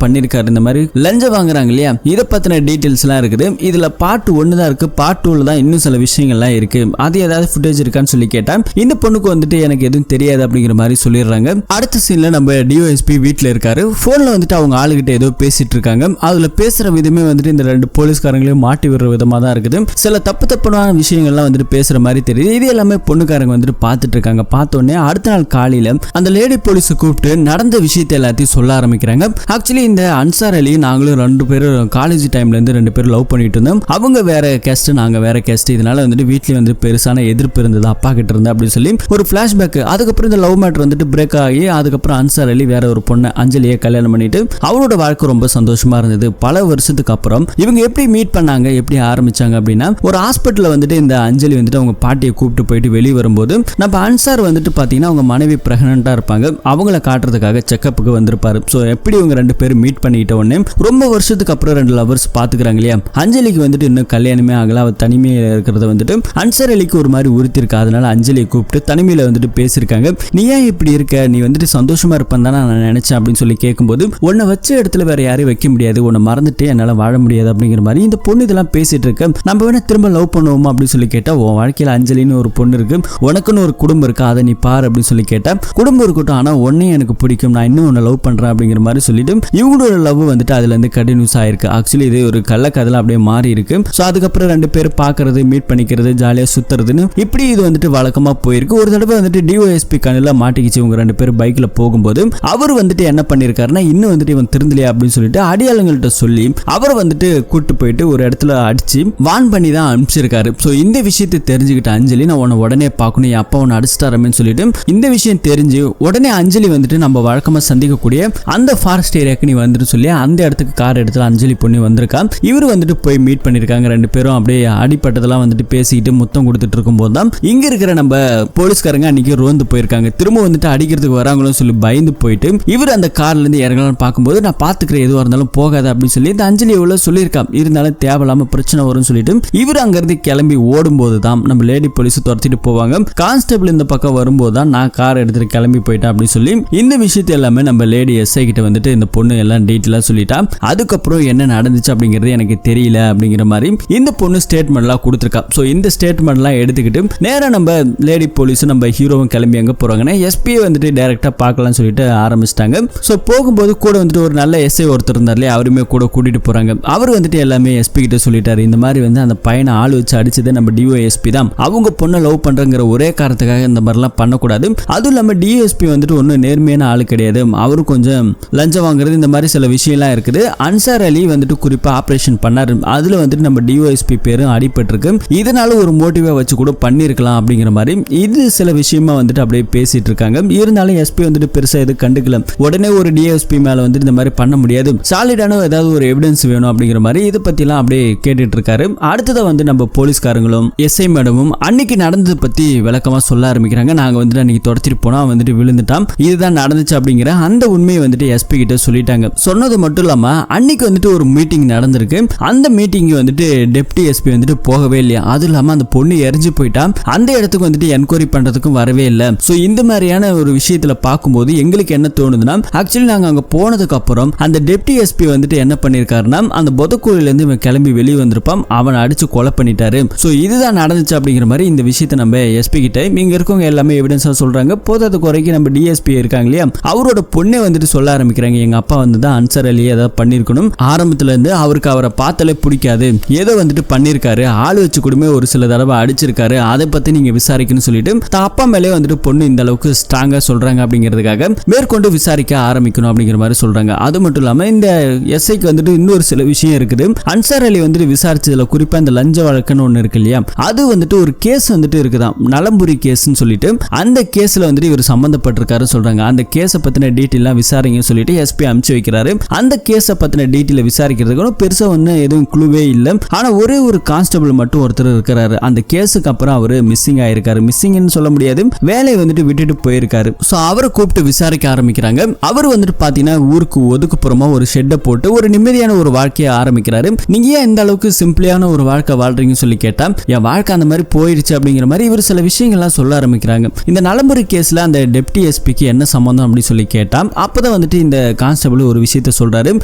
பண்ணிருக்காரு, இந்த மாதிரி லஞ்சம் வாங்குறாங்க இல்லையா, இதை பத்தின டீடைல்ஸ் எல்லாம் இருக்குது. இதுல பார்ட் 1 தான் இருக்கு, பார்ட் 2ல தான் இன்னும் சில விஷயங்கள்லாம் இருக்கு, அது ஏதாவது ஃபுட்டேஜ் இருக்கான்னு சொல்லி கேட்டா இந்த பொண்ணுக்கு வந்துட்டு எனக்கு எதுவும் தெரியாது அப்படிங்கிற மாதிரி சொல்லிடுறாங்க. அடுத்த சீன்ல நம்ம டிஓஎஸ்பி வீட்டுல இருக்காரு, போன்ல வந்துட்டு அவங்க ஆளுகிட்ட ஏதோ பேசிட்டு இருக்காங்க. அதுல பேசுற விதமே வந்துட்டு இந்த 2 போலீஸ்காரங்களையும் மாட்டி விடுற விதமா தான் இருக்குது. சில தப்பான விஷயங்கள்லாம் வந்துட்டு பேசுற மாதிரி தெரியுது. இது எல்லாமே பொண்ணுக்காரங்க வந்துட்டு பார்த்துட்டு இருக்காங்க. பார்த்தோன்னே அடுத்த நாள் காலையில அந்த லேடி போலீஸை கூப்பிட்டு நடந்த விஷயத்தை எல்லாத்தையும் சொல்ல ஆரம்பிக்கிறாங்க. ஆக்சுவலி இந்த அன்சார் அலி நாங்களும் 2 பேரும் காலேஜ் டைம்ல இருந்து 2 பேரும் லவ் பண்ணிட்டு இருந்தோம். அவங்க வேற கேஸ்ட், நாங்க வேற கேஸ்ட். இதனால வந்துட்டு வீட்லயே வந்து பெருசான எதிர்ப்பு இருந்தது அப்பா கிட்ட இருந்து அப்படின்னு சொல்லி ஒரு பிளாஷ்பேக். அதுக்கப்புறம் இந்த லவ் மேட்டர் வந்துட்டு பிரேக் ஆகி அதுக்கப்புறம் அன்சார் அலி வேற ஒரு பொண்ணை அஞ்சலியை கல்யாணம் பண்ணிட்டு அவரோட வாழ்க்கை ரொம்ப சந்தோஷமா இருந்தது. பல வருஷத்துக்கு அப்புறம் இவங்க எப்படி மீட் பண்ணாங்க, எப்படி ஆரம்பிச்சாங்க அப்படின்னா ஒரு ஹாஸ்பிட்டல்ல வந்துட்டு இந்த அஞ்சலி வந்துட்டு அவங்க பாட்டியை கூப்பிட்டு போயிட்டு வெளியே வரும்போது நம்ம அன்சார் வந்துட்டு பாத்தீங்கன்னா அவங்க மனைவி பிரெக்னண்டா இருப்பாங்க, அவங்கள காட்டுறதுக்காக செக்கப்புக்கு வந்திருப்பாரு. ஸோ எப்படி இவங்க 2 பேரும் மீட் பண்ணிட்ட உடனே ரொம்ப வருஷத்துக்கு அப்புறம் 2 லவர்ஸ் பாத்துக்கிறாங்க இல்லையா. அஞ்சலிக்கு வந்துட்டு இன்னும் கல்யாணமே ஆகல, அவ தனிமையில இருக்கிறத வந்துட்டு அன்சார் அலிக்கு ஒரு மாதிரி உறுத்தி இருக்கா. அதனால அஞ்சலியை கூப்பிட்டு தனிமையில வந்துட்டு பேசியிருக்காங்க. நீ ஏன் இப்படி இருக்க, நீ வந்துட்டு சந்தோஷமா இருப்பேன் தானே நான் நினைச்சேன் அப்படின்னு சொல்லி கேட்கும்போது உன்னை வச்ச இடத்துல வேற யாரையும் வைக்க முடியாது, உன்னை மறந்துட்டு என்னால வாழ முடியாது அப்படிங்கிற மாதிரி இந்த பொண்ணு இதெல்லாம் பேசிட்டு இருக்க. நம்ம வேணா திரும்ப லவ் பண்ணுவோமா அப்படின்னு சொல்லி கேட்டா உன் வாழ்க்கையில அஞ்சலின்னு ஒரு பொண்ணு இருக்கு, உனக்குன்னு ஒரு குடும்பம் இருக்கு, அதை நீ பாரு அப்படின்னு சொல்லி கேட்டா குடும்பம் இருக்கட்டும், ஆனா உன்னையும் எனக்கு பிடிக்கும், நான் இன்னும் உன்னை லவ் பண்றேன் அப்படிங்கிற மாதிரி சொல்லிட்டு இவங்களோட லவ் வந்துட்டு அதுல இருந்து கண்டினியூஸ் ஆயிருக்கு. ஆக்சுவலி இது ஒரு கள்ளக்கதல அப்படியே மாறி இருக்கு. ஸோ அதுக்கப்புறம் 2 பேர் பாக்குறது, மீட் பண்ணிக்கிறது, ஜாலியா சுத்துறதுன்னு இப்படி இது வந்துட்டு வழக்கமா போயிருக்கு. ஒரு தடவை வந்துட்டு டிஓஎஸ்பி கண்ணில் மாட்டிக்கிச்சு. இவங்க 2 பேர் பைக்ல போகும்போது அவர் வந்துட்டு என்ன பண்ணிருக்காருன்னா இன்னும் வந்துட்டு இவன் திருந்தலையா அப்படின்னு சொல்லிட்டு அடியாளங்கள்ட்ட சொல்லி அவர் வந்துட்டு கூட்டு போயிட்டு ஒரு இடத்துல அடிச்சு வான் பண்ணி தான் அனுப்பிச்சிருக்காரு. ஸோ இந்த விஷயத்தை தெரிஞ்சுக்கிட்ட அஞ்சலி நான் உன்னை உடனே பார்க்கணும், என் அப்பா உன்னை அடிச்சிட்டாரமேன்னு சொல்லிட்டு இந்த விஷயம் தெரிஞ்சு உடனே அஞ்சலி வந்துட்டு நம்ம வழக்கமா சந்திக்கக்கூடிய அந்த ஃபாரஸ்ட் ஏரியாக்கு நீ வந்துட்டு சொல்லி அந்த இடத்துக்கு கார் எடுத்து அஞ்சலி பொண்ணு வந்திருக்கா. இவர் வந்துட்டு போய் மீட் பண்ணிருக்காங்க. 2 பேரும் அப்படியே அடிப்பட்டதெல்லாம் வந்துட்டு பேசிக்கிட்டு முத்தம் கொடுத்துட்டு இருக்கும் போது தான் இங்க இருக்கிற நம்ம போலீஸ்காரங்க அன்னைக்கு ரோந்து போயிருக்காங்க. திரும்ப வந்துட்டு அடிக்கிறதுக்கு வராங்களோ சொல்லி பயந்து போயிட்டு இவர் அந்த கார்ல இருந்து இறங்கலாம்னு பார்க்கும்போது நான் பாத்துக்கிறேன், எதுவாக இருந்தாலும் போகாத அப்படின்னு சொல்லி இந்த அஞ்சலி எவ்வளவு சொல்லியிருக்கா, இருந்தாலும் தேவையில்லாம பிரச்சனை வரும்னு சொல்லிட்டு இவர் அங்க இருந்து கிளம்பி ஓடும்போது தான் நம்ம லேடி போலீஸ் துரத்திட்டு போவாங்க. கான்ஸ்டபிள் இந்த பக்கம் வரும்போது தான் நான் கார் எடுத்துட்டு கிளம்பி போயிட்டேன் அப்படின்னு சொல்லி இந்த விஷயத்தை எல்லாமே நம்ம லேடி எஸ்ஐ கிட்ட வந்துட்டு இந்த பொண்ணு எல்லாம் டீட்டெயிலா சொல்லிட்டா. அதுக்கப்புறம் என்ன நடந்துச்சு அப்படிங்கிறது எனக்கு தெரியல அப்படிங்கிற மாதிரி இந்த பொண்ணு ஸ்டேட்மெண்ட்லாம் கொடுத்துருக்கா. ஸோ இந்த ஸ்டேட்மெண்ட்லாம் எடுத்துக்கிட்டு நேராக நம்ம லேடி போலீஸ் நம்ம ஹீரோவும் கிளம்பி எங்க போறாங்கன்னா எஸ்பியை வந்துட்டு டைரக்டா பார்க்கலாம்னு சொல்லிட்டு ஆரம்பிச்சிட்டாங்க. ஸோ போகும்போது கூட வந்துட்டு ஒரு நல்ல எஸ்ஐ ஒருத்தர் இருந்தார் இல்லையா, அவருமே கூட கூட்டிட்டு போறாங்க. அவர் வந்துட்டு எல்லாமே எஸ்பி கிட்ட சொல்லிட்டாரு, இந்த மாதிரி வந்து அந்த பையனை ஆள் வச்சு அடிச்சது நம்ம டிஓஎஸ்பி தான், அவங்க பொண்ணை லவ் பண்றங்கிற ஒரே காரணத்துக்காக இந்த மாதிரிலாம் பண்ணக்கூடாது. அதுவும் இல்லாம டிஎஸ்பி வந்துட்டு ஒன்றும் நேர்மையான ஆளு கிடையாது, அவரும் கொஞ்சம் லஞ்சம் வாங்குறது இந்த மாதிரி சில விஷயம்லாம் இருக்குது. அன்சார் அலி வந்துட்டு குறிப்பா ஆபரேஷன் பண்ணாரு, அதுல வந்துட்டு நம்ம டிஓஎஸ்பி பேரும் அடிபட்டிருக்கு, இதனால ஒரு மோட்டிவா வச்சு கூட பண்ணிருக்கலாம் அப்படிங்கிற மாதிரி இது சில விஷயமா வந்துட்டு அப்படியே பேசிட்டு இருக்காங்க. இருந்தாலும் எஸ்பி வந்துட்டு பெருசா எது கண்டுக்கல. உடனே ஒரு டிஎஸ்பி மேல வந்துட்டு இந்த மாதிரி பண்ண முடியாது, சாலிடான ஏதாவது ஒரு எவிடன்ஸ் வேணும் அப்படிங்கிற மாதிரி இதை பத்தி எல்லாம் அப்படியே கேட்டுட்டு இருக்காரு. அடுத்ததை வந்து நம்ம போலீஸ்காரங்களும் எஸ்ஐ மேடமும் அன்னைக்கு நடந்தது பத்தி விளக்கமா சொல்ல ஆரம்பிக்கிறாங்க. நாங்க வந்துட்டு அன்னைக்கு துரத்திட்டு போனா வந்துட்டு விழுந்துட்டான், இதுதான் நடந்துச்சு அப்படிங்கிற அந்த உண்மையை வந்துட்டு எஸ்பி கிட்ட சொல்லிட்டாங்க. சொன்னது மட்டும் இல்லாம அன்னைக்கு வந்துட்டு ஒரு மீட்டிங் நடந்திருக்கு, அந்த மீட்டிங் வந்துட்டு டெப்டி எஸ்பி வந்துட்டு போகவே இல்லையா, அது இல்லாம அந்த பொண்ணு எரிஞ்சு போயிட்டா, அந்த இடத்துக்கு வந்துட்டு என்கொயரி பண்றதுக்கும் வரவே இல்லை. சோ இந்த மாதிரியான ஒரு விஷயத்துல பார்க்கும்போது எங்களுக்கு என்ன தோணுதுன்னா ஆக்சுவலி நாங்க அங்க போனதுக்கு அப்புறம் அந்த டெப்டி எஸ்பி வந்துட்டு என்ன பண்ணிருக்காருன்னா அந்த பொதக்கூரில இருந்து இவன் கிளம்பி வெளியே வந்திருப்பான், அவனை அடிச்சு கொலை பண்ணிட்டாரு. சோ இதுதான் நடந்துச்சு அப்படிங்கிற மாதிரி இந்த விஷயத்தை நம்ம எஸ்பி கிட்ட இங்க இருக்கவங்க எல்லாமே எவிடன்ஸா சொல்றாங்க. போதாத குறைக்கு நம்ம டிஎஸ்பி இருக்காங்க இல்லையா, அவரோட பொண்ணே வந்துட்டு சொல்ல ஆரம்பிக்கிறாங்க, எங்க அப்பா வந்து தான் அன்சார் அலி ஏதாவது பண்ணிருக்கணும், ஆரம்பத்துல இருந்து அவருக்கு அவரை பார்த்தாலே பிடிக்காது, ஏதோ வந்துட்டு பண்ணிருக்காரு, ஆள் வச்சு கூடமே ஒரு சில தடவை அடிச்சிருக்காரு, அதை பத்தி நீங்க விசாரிக்கணும்னு சொல்லிட்டு அப்பா மேலே வந்துட்டு பொண்ணு இந்த அளவுக்கு ஸ்ட்ராங்கா சொல்றாங்க அப்படிங்கிறதுக்காக மேற்கொண்டு விசாரிக்க ஆரம்பிக்கணும் அப்படிங்கிற மாதிரி சொல்றாங்க. அது மட்டும் இல்லாம இந்த எஸ்ஐக்கு வந்துட்டு இன்னொரு சில விஷயம் இருக்குது. அன்சார் அலி வந்துட்டு விசாரிச்சதுல குறிப்பா இந்த லஞ்ச வழக்குன்னு ஒண்ணு இருக்கு இல்லையா, அது வந்துட்டு ஒரு கேஸ் வந்துட்டு இருக்குதான், நலம்புரி கேஸ்ன்னு சொல்லிட்டு அந்த கேஸ்ல வந்துட்டு இவர் சம்பந்தப்பட்டிருக்காரு சொல்றாங்க. அந்த கேஸை பத்தின டீட்டெயிலாம் விசாரிங்க சொல்லிட்டு எஸ்பி அனுப்பிச்சு வைக்கிறாரு. அந்த கேஸை பத்தின டீட்டெயில விசாரிக்கிறதுக்கு பெருசா ஒண்ணு எதுவும் குழுவே இல்லை. ஆனா ஒரே ஒரு கான்ஸ்டபிள் மட்டும் ஒருத்தர் இருக்கிறாரு. அந்த கேஸுக்கு அப்புறம் அவரு மிஸ்ஸிங் ஆயிருக்காரு, மிஸ்ஸிங்னு சொல்ல முடியாது, வேலையை வந்துட்டு விட்டுட்டு போயிருக்காரு. சோ அவரை கூப்பிட்டு விசாரிக்க ஆரம்பிக்கிறாங்க. அவர் வந்துட்டு பாத்தீங்கன்னா ஊருக்கு ஒதுக்குப்புறமா ஒரு ஷெட்டை போட்டு ஒரு நிம்மதியான ஒரு வாழ்க்கையை ஆரம்பிக்கிறாரு. நீங்க ஏன் இந்த அளவுக்கு சிம்பிளான ஒரு வாழ்க்கை வாழ்றீங்கன்னு சொல்லி கேட்டா என் வாழ்க்கை அந்த மாதிரி போயிடுச்சு அப்படிங்கிற மாதிரி இவர் சில விஷயங்கள்லாம் சொல்ல ஆரம்பிக்கிறாங்க. இந்த நலம்புரி கேஸ்ல அந்த டெப்டி எஸ்பிக்கு என்ன சம்பந்தம் அப்படின்னு சொல்லி கேட்டா அப்பதான் வந்துட்டு இந்த கான்ஸ்டபிள் ஒரு விஷயத்த சொல்றாரு.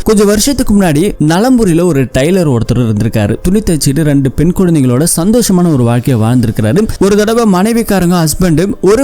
கொஞ்சம் வருஷத்துக்கு முன்னாடி நலம்புரியில ஒரு டைலர் ஒருத்தர் இருந்திருக்காரு. துணி தைச்சிட்டு 2 பெண் குழந்தைகளோட சந்தோஷமான ஒரு வாழ்க்கையை வாழ்ந்திருக்கிறாரு. ஒரு தடவை மனைவிக்காரங்க ஹஸ்பண்ட்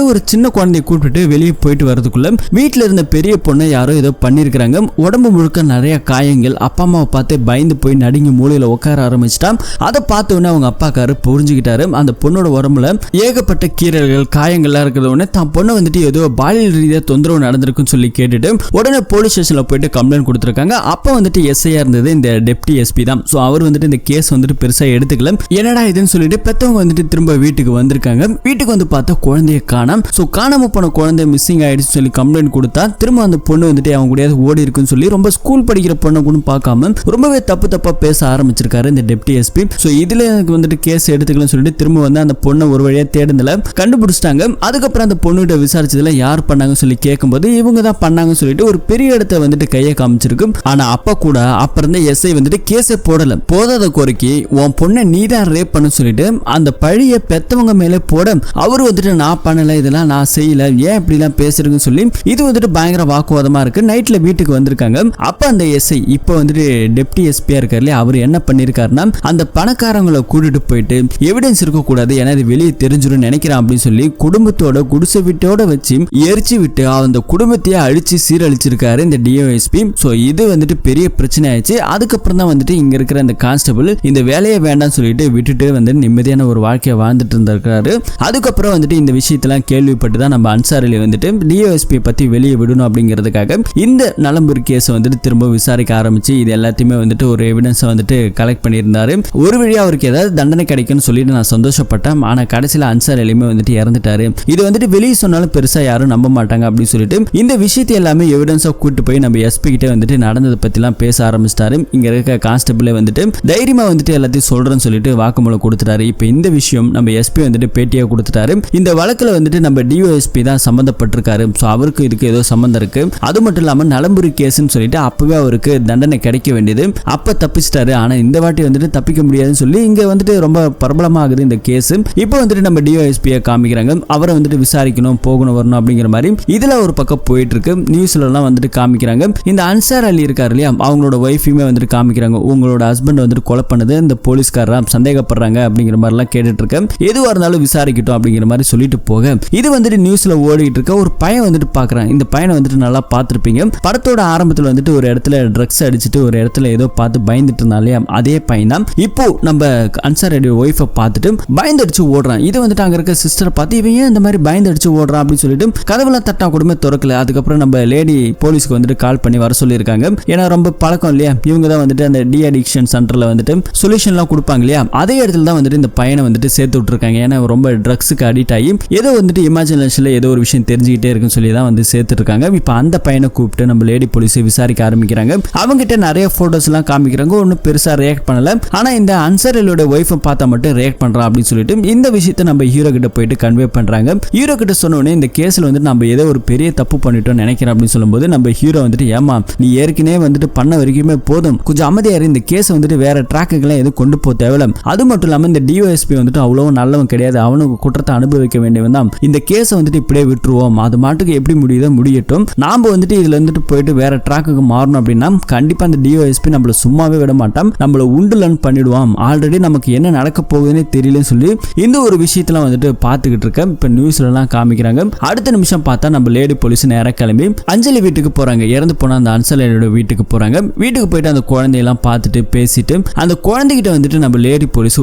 ஒரு சின்ன குழந்தைய கூப்பிட்டு வெளியே போயிட்டு வரதுக்குள்ள வீட்டுல இருந்த பெரிய பொண்ணை யாரோ ஏதோ பண்ணிருக்காங்க. உடம்பு முழுக்க நிறைய காயங்கள். அப்பா அம்மாவை பார்த்து பயந்து போய் நடுங்கி மூலையில உட்கார ஆரம்பிச்சிட்டா. அதை பார்த்த உடனே அவங்க அப்பாக்காரு புரிஞ்சுக்கிட்டாரு. அந்த பொண்ணோட உடம்புல ஏகப்பட்ட கீரல்கள் காயங்கள்லாம் இருக்கிற உடனே தான் பொண்ணை வந்துட்டு ஏதோ பாலியல் ரீதியா தொந்தரவு நடந்திருக்குன்னு சொல்லி கேட்டுட்டு உடனே போலீஸ் ஸ்டேஷன்ல போயிட்டு கம்ப்ளைண்ட் கொடுத்திருக்காங்க. அப்ப வந்துட்டு எஸ்ஐயா இருந்தது இந்த டெப்டி எஸ்பி தான். சோ அவர் வந்துட்டு இந்த கேஸ் வந்துட்டு பெருசா எடுத்துக்கல. என்னடா இதுன்னு சொல்லிட்டு பெத்தவங்க வந்துட்டு திரும்ப வீட்டுக்கு வந்திருக்காங்க. வீட்டுக்கு வந்து பார்த்தா குழந்தைய காணோம். சோ காணாம போன குழந்தை மிஸ்ஸிங் ஆயிடுச்சு சொல்லி கம்ப்ளைண்ட் கொடுத்தா திரும்ப அந்த பொண்ணு வந்துட்டு அவங்க கூட ஓடி இருக்குன்னு சொல்லி ரொம்ப ஸ்கூல் படிக்கிற பொண்ணை கூட பார்க்காம ரொம்பவே தப்பா பேச ஆரம்பிச்சிருக்காரு இந்த டெப்டி எஸ்பி. சோ இதுல எனக்கு வந்துட்டு கேஸ் எடுத்துக்கலன்னு சொல்லிட்டு திரும்ப வந்து அந்த பொண்ணை ஒரு வழியா தேடுதல கண்டுபிடிச்சிட்டாங்க. அதுக்கப்புறம் அந்த பொண்ணுகிட்ட விசாரிச்சதுல யார் பண்ணாங்கன்னு சொல்லி கேட்கும்போது இவங்க தான் பண்ணாங்கன்னு சொல்லிட்டு ஒரு பெரிய இடத்த வந்துட்டு கையை காமிச்சிருக்கு. ஆனா அப்ப கூட அப்ப இருந்த எஸ்ஐ வந்துட்டு கேஸே போடல. போதாத குறைக்கு உன் பொண்ணை நீதான் ரேப் பண்ண சொல்லிட்டு அந்த பழிய பெத்தவங்க மேலே போட அவரு வந்துட்டு நான் பண்ணல, இதெல்லாம் நான் செய்யல, ஏன் இப்படி எல்லாம் பேசுறதுன்னு சொல்லி இது வந்துட்டு பயங்கர வாக்குவாதமா இருக்கு. நைட்ல வீட்டுக்கு வந்திருக்காங்க. அப்ப அந்த எஸ்ஐ இப்ப வந்துட்டு டெப்டி எஸ்பியா இருக்காரு, அவர் என்ன பண்ணிருக்காருன்னா அந்த பணக்காரங்களை கூட்டிட்டு போயிட்டு எவிடன்ஸ் இருக்க கூடாது, ஏன்னா இது வெளியே தெரிஞ்சிடும் நினைக்கிறான் அப்படின்னு சொல்லி குடும்பத்தோட குடிசை வீட்டோட வச்சு எரிச்சு விட்டு அந்த குடும்பத்தையே அழிச்சு சீரழிச்சிருக்காரு இந்த டிஓஎஸ்பி. சோ இது வந்துட்டு பெரிய பிரச்சனை ஆயிடுச்சு. அதுக்கப்புறம் தான் வந்துட்டு இங்க இருக்கிற அந்த கான்ஸ்டபிள் இந்த வேலையை வேண்டாம்னு சொல்லிட்டு விட்டுட்டு வந்து நிம்மதியான ஒரு வாழ்க்கையை வாழ்ந்துட்டு இருந்திருக்காரு. அதுக்கப்புறம் வந்துட்டு இந்த விஷயத்தெல்லாம் கேள்விப்பட்டு தான் நம்ம அன்சார் அலி வந்துட்டு டிஓஎஸ்பி பத்தி வெளியே விடணும் அப்படிங்கிறதுக்காக இந்த நலம்புரி கேஸ் வந்துட்டு திரும்ப விசாரிக்க ஆரம்பிச்சு இது எல்லாத்தையுமே வந்துட்டு ஒரு எவிடன்ஸை வந்துட்டு கலெக்ட் பண்ணியிருந்தாரு. ஒரு வழியா அவருக்கு ஏதாவது தண்டனை கிடைக்கும்னு சொல்லிட்டு நான் சந்தோஷப்பட்டேன். ஆனா கடைசியில அன்சார் அலியுமே வந்துட்டு இறந்துட்டாரு. இது வந்துட்டு வெளியே சொன்னாலும் பெருசா யாரும் நம்ப மாட்டாங்க அப்படின்னு சொல்லிட்டு இந்த விஷயத்தை எல்லாமே எவிடன்ஸா கூட்டு போய் நம்ம எஸ்பி கிட்ட வந்துட்டு நடந்ததை பத்தி எல்லாம் பேச ஆரம்பிச்சிட்டாரு. இங்க இருக்க கான்ஸ்டபிளே வந்துட்டு தைரியமா வந்துட்டு எல்லாத்தையும் சொல்றேன்னு சொல்லிட்டு வாக்குமூலம் கொடுத்துட்டாரு. இப்ப இந்த விஷயம் நம்ம எஸ்பி வந்துட்டு பேட்டியா கொடுத்துட்டாரு. இந்த வழக்குல வந்துட்டு நம்ம டிஓஎஸ்பி தான் சம்பந்தப்பட்டிருக்காரு. சோ அவருக்கு இதுக்கு ஏதோ சம்பந்தம் இருக்கு. அது மட்டும் இல்லாம நலம்புரி கேஸ்ன்னு சொல்லிட்டு அப்பவே அவருக்கு தண்டனை கிடைக்க வேண்டியது, அப்ப தப்பிச்சிட்டாரு. ஆனா இந்த வாட்டி வந்துட்டு தப்பிக்க முடியாதுன்னு சொல்லி இங்க வந்துட்டு ரொம்ப பிரபலமாகுது இந்த கேஸ். இப்போ வந்துட்டு நம்ம டிஓஎஸ்பியை காமிக்கிறாங்க. அவரை வந்துட்டு விசாரிக்கணும், போகணும், வரணும் அப்படிங்கிற மாதிரி இதுல ஒரு பக்கம் போயிட்டு இருக்கு. நியூஸ்ல எல்லாம் வந்துட்டு காமிக்கிறாங்க. இந்த அன்சார் அலி இருக்காரு இல்லையா, அவங்களோட ஒய்ஃபையுமே வந்துட்டு காமிக்கிறாங்க. உங்களோட ஹஸ்பண்ட் வந்துட்டு கொலை பண்ணது இந்த போலீஸ்காரரா சந்தேகப்படுறாங்க அப்படிங்கிற மாதிரி எல்லாம் கேட்டுட்டு இருக்கேன். எதுவா இருந்தாலும் விசாரிக்கட்டும் அப்படிங்கிற மாதிரி சொல்லிட்டு போக இது வந்துட்டு நியூஸ்ல ஓடிட்டு இருக்க ஒரு பையன் வந்துட்டு பாக்குறான். இந்த பையனை வந்துட்டு நல்லா பார்த்திருப்பீங்க. படத்தோட ஆரம்பத்துல வந்துட்டு ஒரு இடத்துல ட்ரக்ஸ் அடிச்சுட்டு ஒரு இடத்துல ஏதோ பார்த்து பயந்துட்டு இருந்தாலே அதே பையன் தான் இப்போ நம்ம அன்சார் அலி ஒய்ஃபை பார்த்துட்டு பயந்தடிச்சு ஓடுறான். இது வந்துட்டு அங்க இருக்க சிஸ்டரை பார்த்து இவன் ஏன் இந்த மாதிரி பயந்தடிச்சு ஓடுறான் அப்படின்னு சொல்லிட்டு கதவுலாம் தட்டா கூடமே திறக்கல. அதுக்கப்புறம் நம்ம லேடி போலீஸ்க்கு வந்துட்டு கால் பண்ணி வர சொல்லியிருக்காங்க. ஏன்னா ரொம்ப பழக்கம் இல்லையா, இவங்க தான் வந்துட்டு அந்த டி அடிக்ஷன் சென்டர்ல வந்துட்டு சொல்யூஷன்லாம் கொடுப்பாங்க இல்லையா, அதே இடத்துல தான் வந்துட்டு இந்த பையனை வந்துட்டு சேர்த்து விட்டுருக்காங்க. ஏன்னா ரொம்ப ட்ரக்ஸுக்கு அடிக்ட் ஆகி ஏதோ வந்துட்டு இமேஜினேஷன்ல ஏதோ ஒரு விஷயம் தெரிஞ்சுக்கிட்டே இருக்குன்னு சொல்லி தான் வந்து சேர்த்து இருக்காங்க. இப்போ அந்த பையனை கூப்பிட்டு நம்ம லேடி போலீஸை விசாரிக்க ஆரம்பிக்கிறாங்க. அவங்க கிட்ட நிறைய போட்டோஸ் எல்லாம் காமிக்கிறாங்க. ஒன்னும் பெருசா ரியாக்ட் பண்ணல. ஆனா இந்த அன்சார் அலியோட ஒய்ஃபை பார்த்தா மட்டும் ரியாக்ட் பண்றான் அப்படின்னு சொல்லிட்டு இந்த விஷயத்தை நம்ம ஹீரோ கிட்ட போயிட்டு கன்வே பண்றாங்க. ஹீரோ கிட்ட சொன்ன உடனே இந்த கேஸ்ல வந்து நம்ம ஏதோ ஒரு பெரிய தப்பு பண்ணிட்டோம் நினைக்கிறேன் அப்படின்னு சொல்லும்போது நம்ம ஹீரோ வந்துட்டு ஏமா நீ ஏற்கனவே வந்துட்டு பண்ண வரைக்குமே போதும், கொஞ்சம் அமைதியாரு, இந்த கேஸ் வந்துட்டு வேற ட்ராக்குக்கெல்லாம் எதுவும் கொண்டு போக தேவையில்ல. அது மட்டும் இல்லாம இந்த டிஓஎஸ்பி வந்துட்டு அவ்வளவு நல்லவன் கிடையாது, அவனுக்கு குற்றத்தை அனுபவிக்க வேண்டியவன் தான். இந்த கேஸை வந்துட்டு இப்படியே விட்டுருவோம், அது மாட்டுக்கு எப்படி முடியுதோ முடியட்டும், நாம வந்துட்டு இதுல வந்துட்டு போயிட்டு வேற ட்ராக்குக்கு மாறணும் அப்படின்னா கண்டிப்பா அந்த டிஓஎஸ்பி நம்மள சும்மாவே விட மாட்டான், நம்மள உண்டுலன்னு பண்ணிடுவான். ஆல்ரெடி நமக்கு என்ன நடக்க போகுதுன்னே தெரியலன்னு சொல்லி இந்த ஒரு விஷயத்துல வந்துட்டு பாத்துக்கிட்டு இருக்க இப்ப நியூஸ்ல எல்லாம் காமிக்கிறாங்க. அடுத்த நிமிஷம் பார்த்தா நம்ம லேடி போலீஸ் நேரா கிளம்பி அஞ்சலி வீட்டுக்கு போறாங்க. இறந்து போன அந்த அன்சலியோட வீட்டுக்கு போறாங்க. வீட்டுக்கு போயிட்டு அந்த குழந்தையெல்லாம் பார்த்துட்டு பேசிட்டு அந்த குழந்தைகிட்ட வந்துட்டு நம்ம லேடி போலீஸ்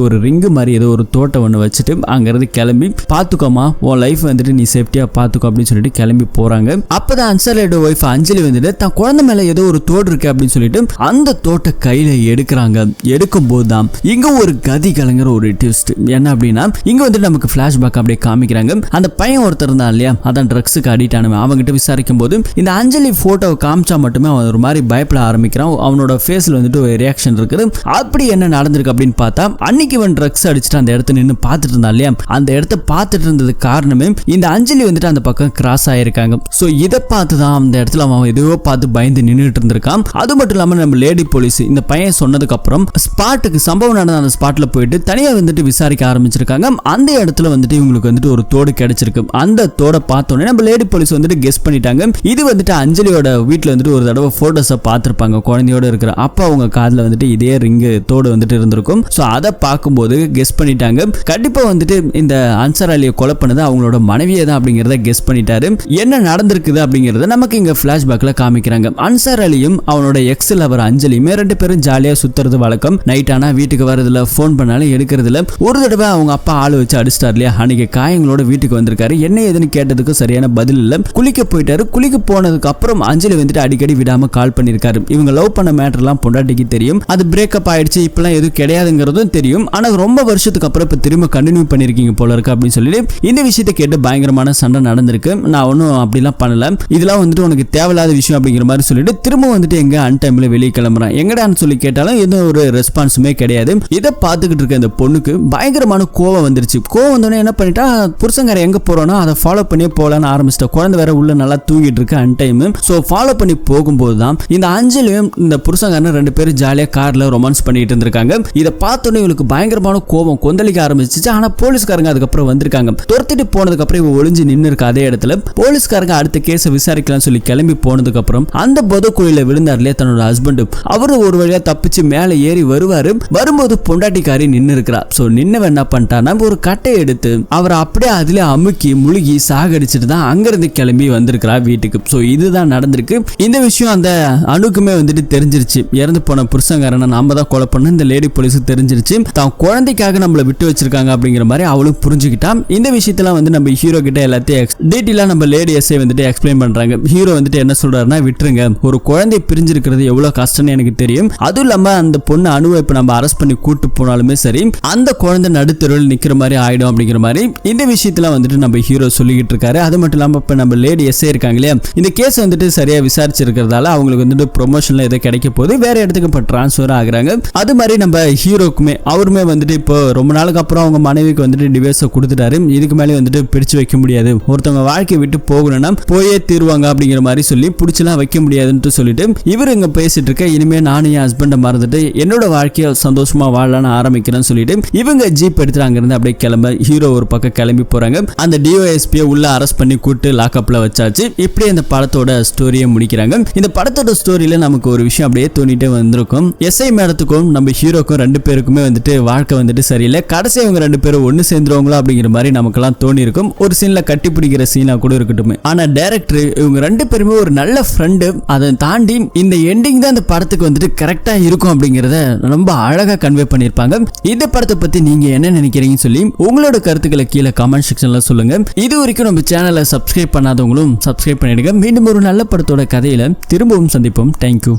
ஒரு ரிங்கு மாதிரி ஏதோ ஒரு தோட்டம் ஒன்று வச்சுட்டு அங்க இருந்து கிளம்பி பாத்துக்கோமா உன் லைஃப் வந்துட்டு நீ சேஃப்டியா பாத்துக்கோ அப்படின்னு சொல்லிட்டு கிளம்பி போறாங்க. அப்பதான் அன்சலியோட ஒய்ஃப் அஞ்சலி வந்துட்டு தன் குழந்தை மேல ஏதோ ஒரு தோடு இருக்கு அப்படின்னு சொல்லிட்டு அந்த தோட்டை கையில எடுக்கிறாங்க. எடுக்கும் போதுதான் இங்க ஒரு கதி கலங்குற ஒரு ட்விஸ்ட் என்ன அப்படின்னா இங்க வந்துட்டு நமக்கு பிளாஷ்பேக் அப்படியே காமிக்கிறாங்க. அந்த பையன் ஒருத்தர் இருந்தான் இல்லையா, அதான் ட்ரக்ஸுக்கு அடிக்ட் ஆனவன், அவங்ககிட்ட விசாரிக்கும் போது இந்த அஞ்சலி போட்டோவை காமிச்சா மட்டுமே அவன் ஒரு மாதிரி பயப்பட ஆரம்பிக்கிறான். அவனோட ஃபேஸ்ல வந்துட்டு ஒரு ரியாக்ஷன் இருக்குது. அப்படி என்ன நடந்திருக்கு அப்படின்னு பார்த்தா அன்னைக்கு இவன் ட்ரக்ஸ் அடிச்சுட்டு அந்த இடத்துல நின்று பார்த்துட்டு இருந்தான் இல்லையா, அந்த இடத்த பார்த்துட்டு இருந்தது காரணமே இந்த அஞ்சலி வந்துட்டு அந்த பக்கம் கிராஸ் ஆயிருக்காங்க. சோ இதை பார்த்துதான் அந்த இடத்துல அவன் எதுவோ பார்த்து பயந்து நின்றுட்டு இருந்திருக்கான். அது மட்டும் இல்லாம நம்ம லேடி போலீஸ் இந்த பையன் சொன்னதுக்கு அப்புறம் ஸ்பாட்டுக்கு சம்பவம் நடந்த அந்த ஸ்பாட்ல போயிட்டு தனியா வந்துட்டு விசாரிக்க ஆரம்பிச்சிருக்காங்க. அந்த இடத்துல வந்துட்டு இவங்களுக்கு வந்துட்டு ஒரு தோடு தோடு கிடைச்சிருக்கு. அந்த தோட பார்த்தோன்னே நம்ம லேடி போலீஸ் வந்துட்டு கெஸ் பண்ணிட்டாங்க. இது வந்துட்டு அஞ்சலியோட வீட்டுல வந்துட்டு ஒரு தடவை போட்டோஸை பார்த்திருப்பாங்க குழந்தையோட இருக்கிற. அப்ப அவங்க காதுல வந்துட்டு இதே ரிங்கு தோடு வந்துட்டு இருந்திருக்கும். ஸோ அதை பார்க்கும்போது கெஸ் பண்ணிட்டாங்க. கண்டிப்பா வந்துட்டு இந்த அன்சார் அலியை கொலை பண்ணது அவங்களோட மனைவியை தான் அப்படிங்கிறத கெஸ் பண்ணிட்டாரு. என்ன நடந்திருக்குது அப்படிங்கறத நமக்கு இங்க பிளாஷ்பேக்ல காமிக்கிறாங்க. அன்சார் அலியும் அவனோட எக்ஸ் லவர் அஞ்சலியுமே 2 பேரும் ஜாலியா சுத்துறது வழக்கம். நைட் ஆனா வீட்டுக்கு வரதுல போன் பண்ணாலும் எடுக்கிறதுல. ஒரு தடவை அவங்க அப்பா ஆளு வச்சு அடிச்சிட்டார் இல்லையா, அன்னைக்கு காயங்களோட வீட்டுக்கு வந்திருக்காரு. என்ன ஏதுன்னு கேட்டதுக்கு சரியான பதில் இல்ல. குளிக்க போயிட்டாரு. குளிக்க போனதுக்கு அப்புறம் அஞ்சலி வந்துட்டு அடிக்கடி விடாம கால் பண்ணிருக்காரு. இவங்க லவ் பண்ண மேட்டர் எல்லாம் பொண்டாட்டிக்கு தெரியும். அது பிரேக்கப் ஆயிடுச்சு, இப்பெல்லாம் எதுவும் கிடையாதுங்கிறதும் தெரியும். ஆனா ரொம்ப வருஷத்துக்கு அப்புறம் இப்ப திரும்ப கண்டினியூ பண்ணிருக்கீங்க போல இருக்கு அப்படின்னு சொல்லிட்டு இந்த விஷயத்தை கேட்டு பயங்கரமான சண்டை நடந்திருக்கு. நான் ஒன்னும் அப்படிலாம் பண்ணல, இதெல்லாம் வந்துட்டு உனக்கு தேவையில்லாத விஷயம் அப்படிங்கிற மாதிரி சொல்லிட்டு திரும்ப வந்துட்டு எங்க அன்டைம்ல வெளியே கிளம்புறான். எங்கடான்னு சொல்லி கேட்டாலும் எந்த ஒரு ரெஸ்பான்ஸுமே கிடையாது. இதை பார்த்துக்கிட்டு இருக்க இந்த பொண்ணுக்கு பயங்கரமான கோவம் வந்துருச்சு. கோவம் வந்தோடனே என்ன பண்ணிட்டா, புருஷங்கார எங்க போறோனோ அதை ஃபாலோ பண்ணியே போகலான்னு ஆரம்பிச்சிட்டா. குழந்தை வேற உள்ள நல்லா தூங்கிட்டு இருக்கு அன்டைம். ஸோ ஃபாலோ பண்ணி போகும்போது தான் இந்த அஞ்சலியும் இந்த புருஷங்காரன் 2 பேரும் ஜாலியா கார்ல ரொமான்ஸ் பண்ணிட்டு இருந்திருக்காங்க. இதை பார்த்தோன்னே இவளுக்கு பயங்கரமான கோவம் கொந்தளிக்க ஆரம்பிச்சிச்சு. ஆனா போலீஸ்காரங்க அதுக்கப்புறம் வந்திருக்காங்க. துரத்திட்டு போனதுக்கு அப்புறம் இவ ஒளிஞ்சு நின்று இருக்க அதே இடத்துல போலீஸ்காரங்க அடுத்த கேஸை விசாரிக்கலாம் சொல்லி கிளம்பி போனதுக்கு அப்புறம் அந்த பொதுக்குழியில விழுந்தார்லயே தன்னோட ஹஸ்பண்ட், அவரு ஒரு வழியா தப்பிச்சு மேலே ஏறி வருவாரு. வரும்போது பொண்டாட்டிக்காரி நின்று இருக்கிறா. சோ நின்னவ என்ன பண்ணிட்டான்னா ஒரு கட்டை எடுத்து அவரை அப்படியே அதுல அமுக்கி முழுகி சாகடிச்சிட்டு தான் அங்கிருந்து கிளம்பி வந்திருக்கிறா வீட்டுக்கு. சோ இதுதான் நடந்திருக்கு. இந்த விஷயம் அந்த அணுக்குமே வந்துட்டு தெரிஞ்சிருச்சு. இறந்து போன புருஷங்காரனை நாம தான் கொலை பண்ண இந்த லேடி போலீஸுக்கு தெரிஞ்சிருச்சு. தான் குழந்தைக்காக நம்மள விட்டு வச்சிருக்காங்க அப்படிங்கிற மாதிரி அவளும் புரிஞ்சுக்கிட்டா. இந்த விஷயத்தெல்லாம் வந்து நம்ம ஹீரோ கிட்ட எல்லாத்தையும் டீட்டெயிலா நம்ம லேடி எஸ்ஐ வந்துட்டு எக்ஸ்பிளைன் பண்றாங்க. ஹீரோ வந்துட்டு என்ன சொல்றாருன்னா, விட்டுருங்க, ஒரு குழந்தை பிரிஞ்சிருக்கிறது எவ்வளவு கஷ்டம்னு எனக்கு தெரியும். அதுவும் இல்லாம அந்த பொண்ணு அணுவை இப்ப நம்ம அரெஸ்ட் பண்ணி கூட்டு போனாலுமே சரி, அந்த குழந்தை நடுத்தருவில் நிக்கிற மாதிரி ஆயிடும் அப்படிங்கிற மாதிரி இந்த விஷயத்துல வந்துட்டு நம்ம ஹீரோ சொல்லிக்கிட்டு இருக்காரு. அது மட்டும் இல்லாம இப்ப நம்ம லேடி எஸ்ஐ இருக்காங்க இல்லையா, இந்த கேஸ் வந்துட்டு சரியா விசாரிச்சிருக்கிறதால அவங்களுக்கு வந்துட்டு ப்ரொமோஷன்ல எதை கிடைக்க போது வேற இடத்துக்கு இப்ப டிரான்ஸ்பர் ஆகுறாங்க. அது மாதிரி நம்ம ஹீரோக்குமே அவருமே வந்துட்டு இப்போ ரொம்ப நாளுக்கு அப்புறம் அவங்க மனைவிக்கு வந்துட்டு டிவோர்ஸ் கொடுத்துட்டாரு. இதுக்கு மேலே வந்துட்டு பிடிச்சு வைக்க முடியாது, ஒருத்தவங்க வாழ்க்கையை விட்டு போகணும்னா போயே தீருவாங்க அப்படிங்கிற மாதிரி சொல்லி பிடிச்சலாம் வைக்க முடியாதுன்னு சொல்லிட்டு இவர் இங்க பேசிட்டு இருக்க. இனிமே நானும் என் ஹஸ்பண்டை மறந்துட்டு என்னோட வாழ்க்கையை சந்தோஷமா வாழலான்னு ஆரம்பிக்கிறேன்னு சொல்லிட்டு இவங்க ஜீப் எடுத்து அங்கிருந்து அப்படியே கிளம்ப ஹீரோ ஒரு பக்கம் கிளம்பி போறாங்க. அந்த டிஓஎஸ்பியை உள்ள அரெஸ்ட் பண்ணி கூட்டு லாக்அப்ல வச்சாச்சு. இப்படி இந்த படத்தோட ஸ்டோரியை முடிக்கிறாங்க. இந்த படத்தோட ஸ்டோரியில நமக்கு ஒரு விஷயம் அப்படியே தோணிட்டே வந்திருக்கும். எஸ்ஐ மேடத்துக்கும் நம்ம ஹீரோக்கும் 2 பேருக்குமே வந்துட்டு வாழ்க்கை வந்துட்டு சரியில்லை. கடைசி இவங்க 2 பேரும் ஒன்னு சேர்ந்துருவாங்களா அப்படிங்கிற மாதிரி நமக்கெல்லாம் தோணி இருக்கும். ஒரு சீன்ல கட்டி பிடிக்கிற சீனா கூட இருக்கட்டும். ஆனா டைரக்டர் இவங்க 2 பேருமே ஒரு நல்ல ஃப்ரெண்டு, அதை தாண்டி இந்த எண்டிங் தான் இந்த படத்துக்கு வந்துட்டு கரெக்டா இருக்கும் அப்படிங்கறத ரொம்ப அழகா கன்வே பண்ணிருப்பாங்க. இந்த படத்தை பத்தி நீங்க என்ன நினைக்கிறீங்கன்னு சொல்லி உங்களோட கருத்துக்களை கீழே கமெண்ட் செக்ஷன்ல சொல்லுங்க. இது வரைக்கும் நம்ம சேனலை சப்ஸ்கிரைப் பண்ணாதவங்களும் சப்ஸ்கிரைப் பண்ணிடுங்க. மீண்டும் ஒரு நல்ல படத்தோட கதையில திரும்பவும் சந்திப்போம். தேங்க்யூ.